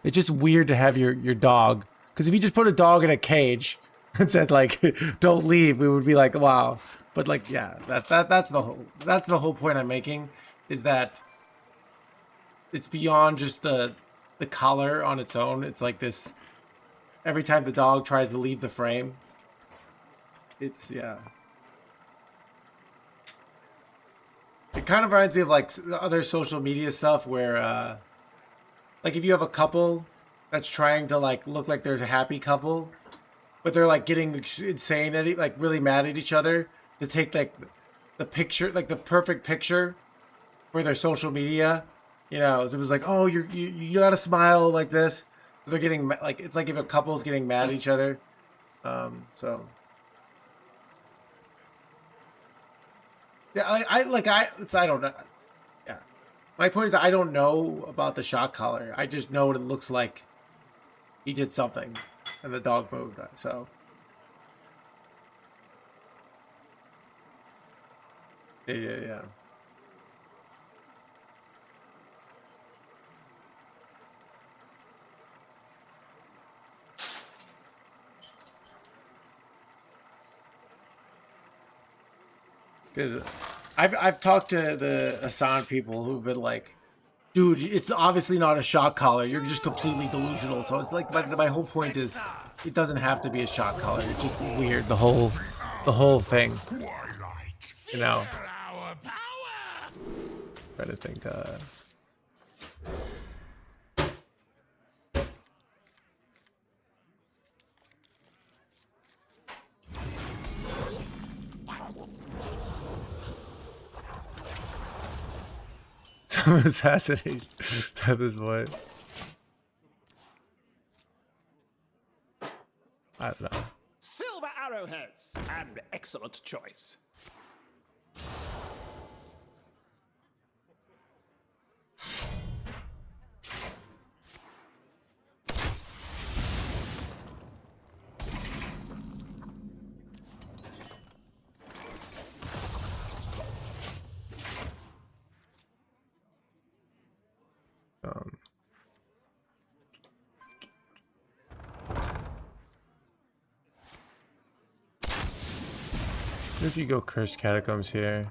It's just weird to have your dog, because if you just put a dog in a cage and said like don't leave, we would be like, wow. But like, yeah, that's the whole point I'm making, is that it's beyond just the collar on its own. It's like this, every time the dog tries to leave the frame, it's, yeah. It kind of reminds me of like other social media stuff where, like if you have a couple that's trying to like look like there's a happy couple, but they're like getting insane at it, like really mad at each other to take like the picture, like the perfect picture for their social media. You know, so it was like, oh, you gotta smile like this. They're getting like, it's like if a couple's getting mad at each other. So yeah, I don't know. Yeah, my point is that I don't know about the shock collar. I just know what it looks like. He did something, and the dog moved. So yeah. Because I've talked to the Asan people who've been like, dude, it's obviously not a shock collar. You're just completely delusional. So it's like my whole point is, it doesn't have to be a shock collar. It's just weird. The whole thing. You know. Try to think. Some assassination at this point. I don't know. Silver arrowheads, an excellent choice. If you go Cursed Catacombs here.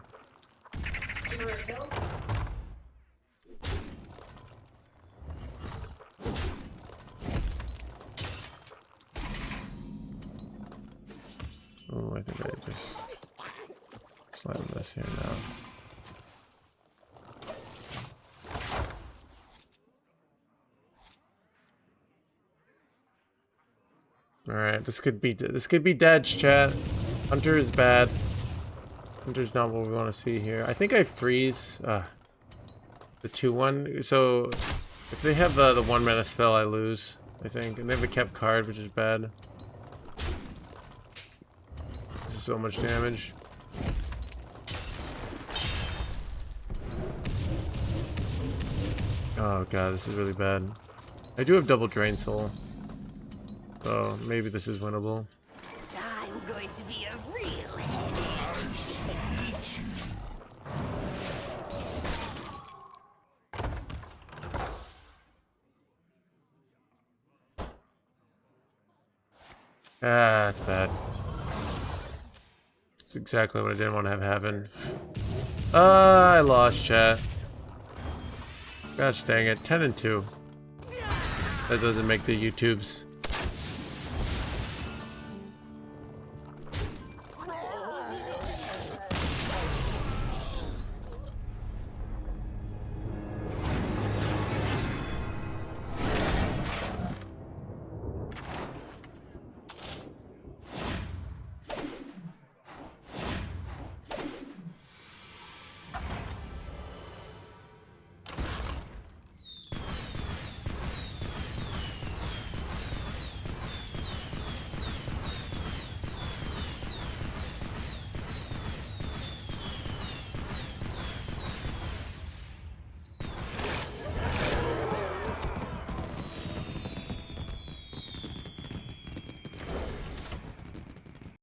Oh, I think I just slide this here now. All right, this could be dead, chat. Hunter is bad. Hunter's not what we want to see here. I think I freeze the 2/1. So if they have the 1 mana spell, I lose. I think, and they have a kept card, which is bad. This is so much damage. Oh god, this is really bad. I do have double Drain Soul, so maybe this is winnable. I'm going to be a real headache. Ah, that's bad. It's exactly what I didn't want to have happen. I lost, chat. Gosh dang it, 10-2. That doesn't make the YouTubes.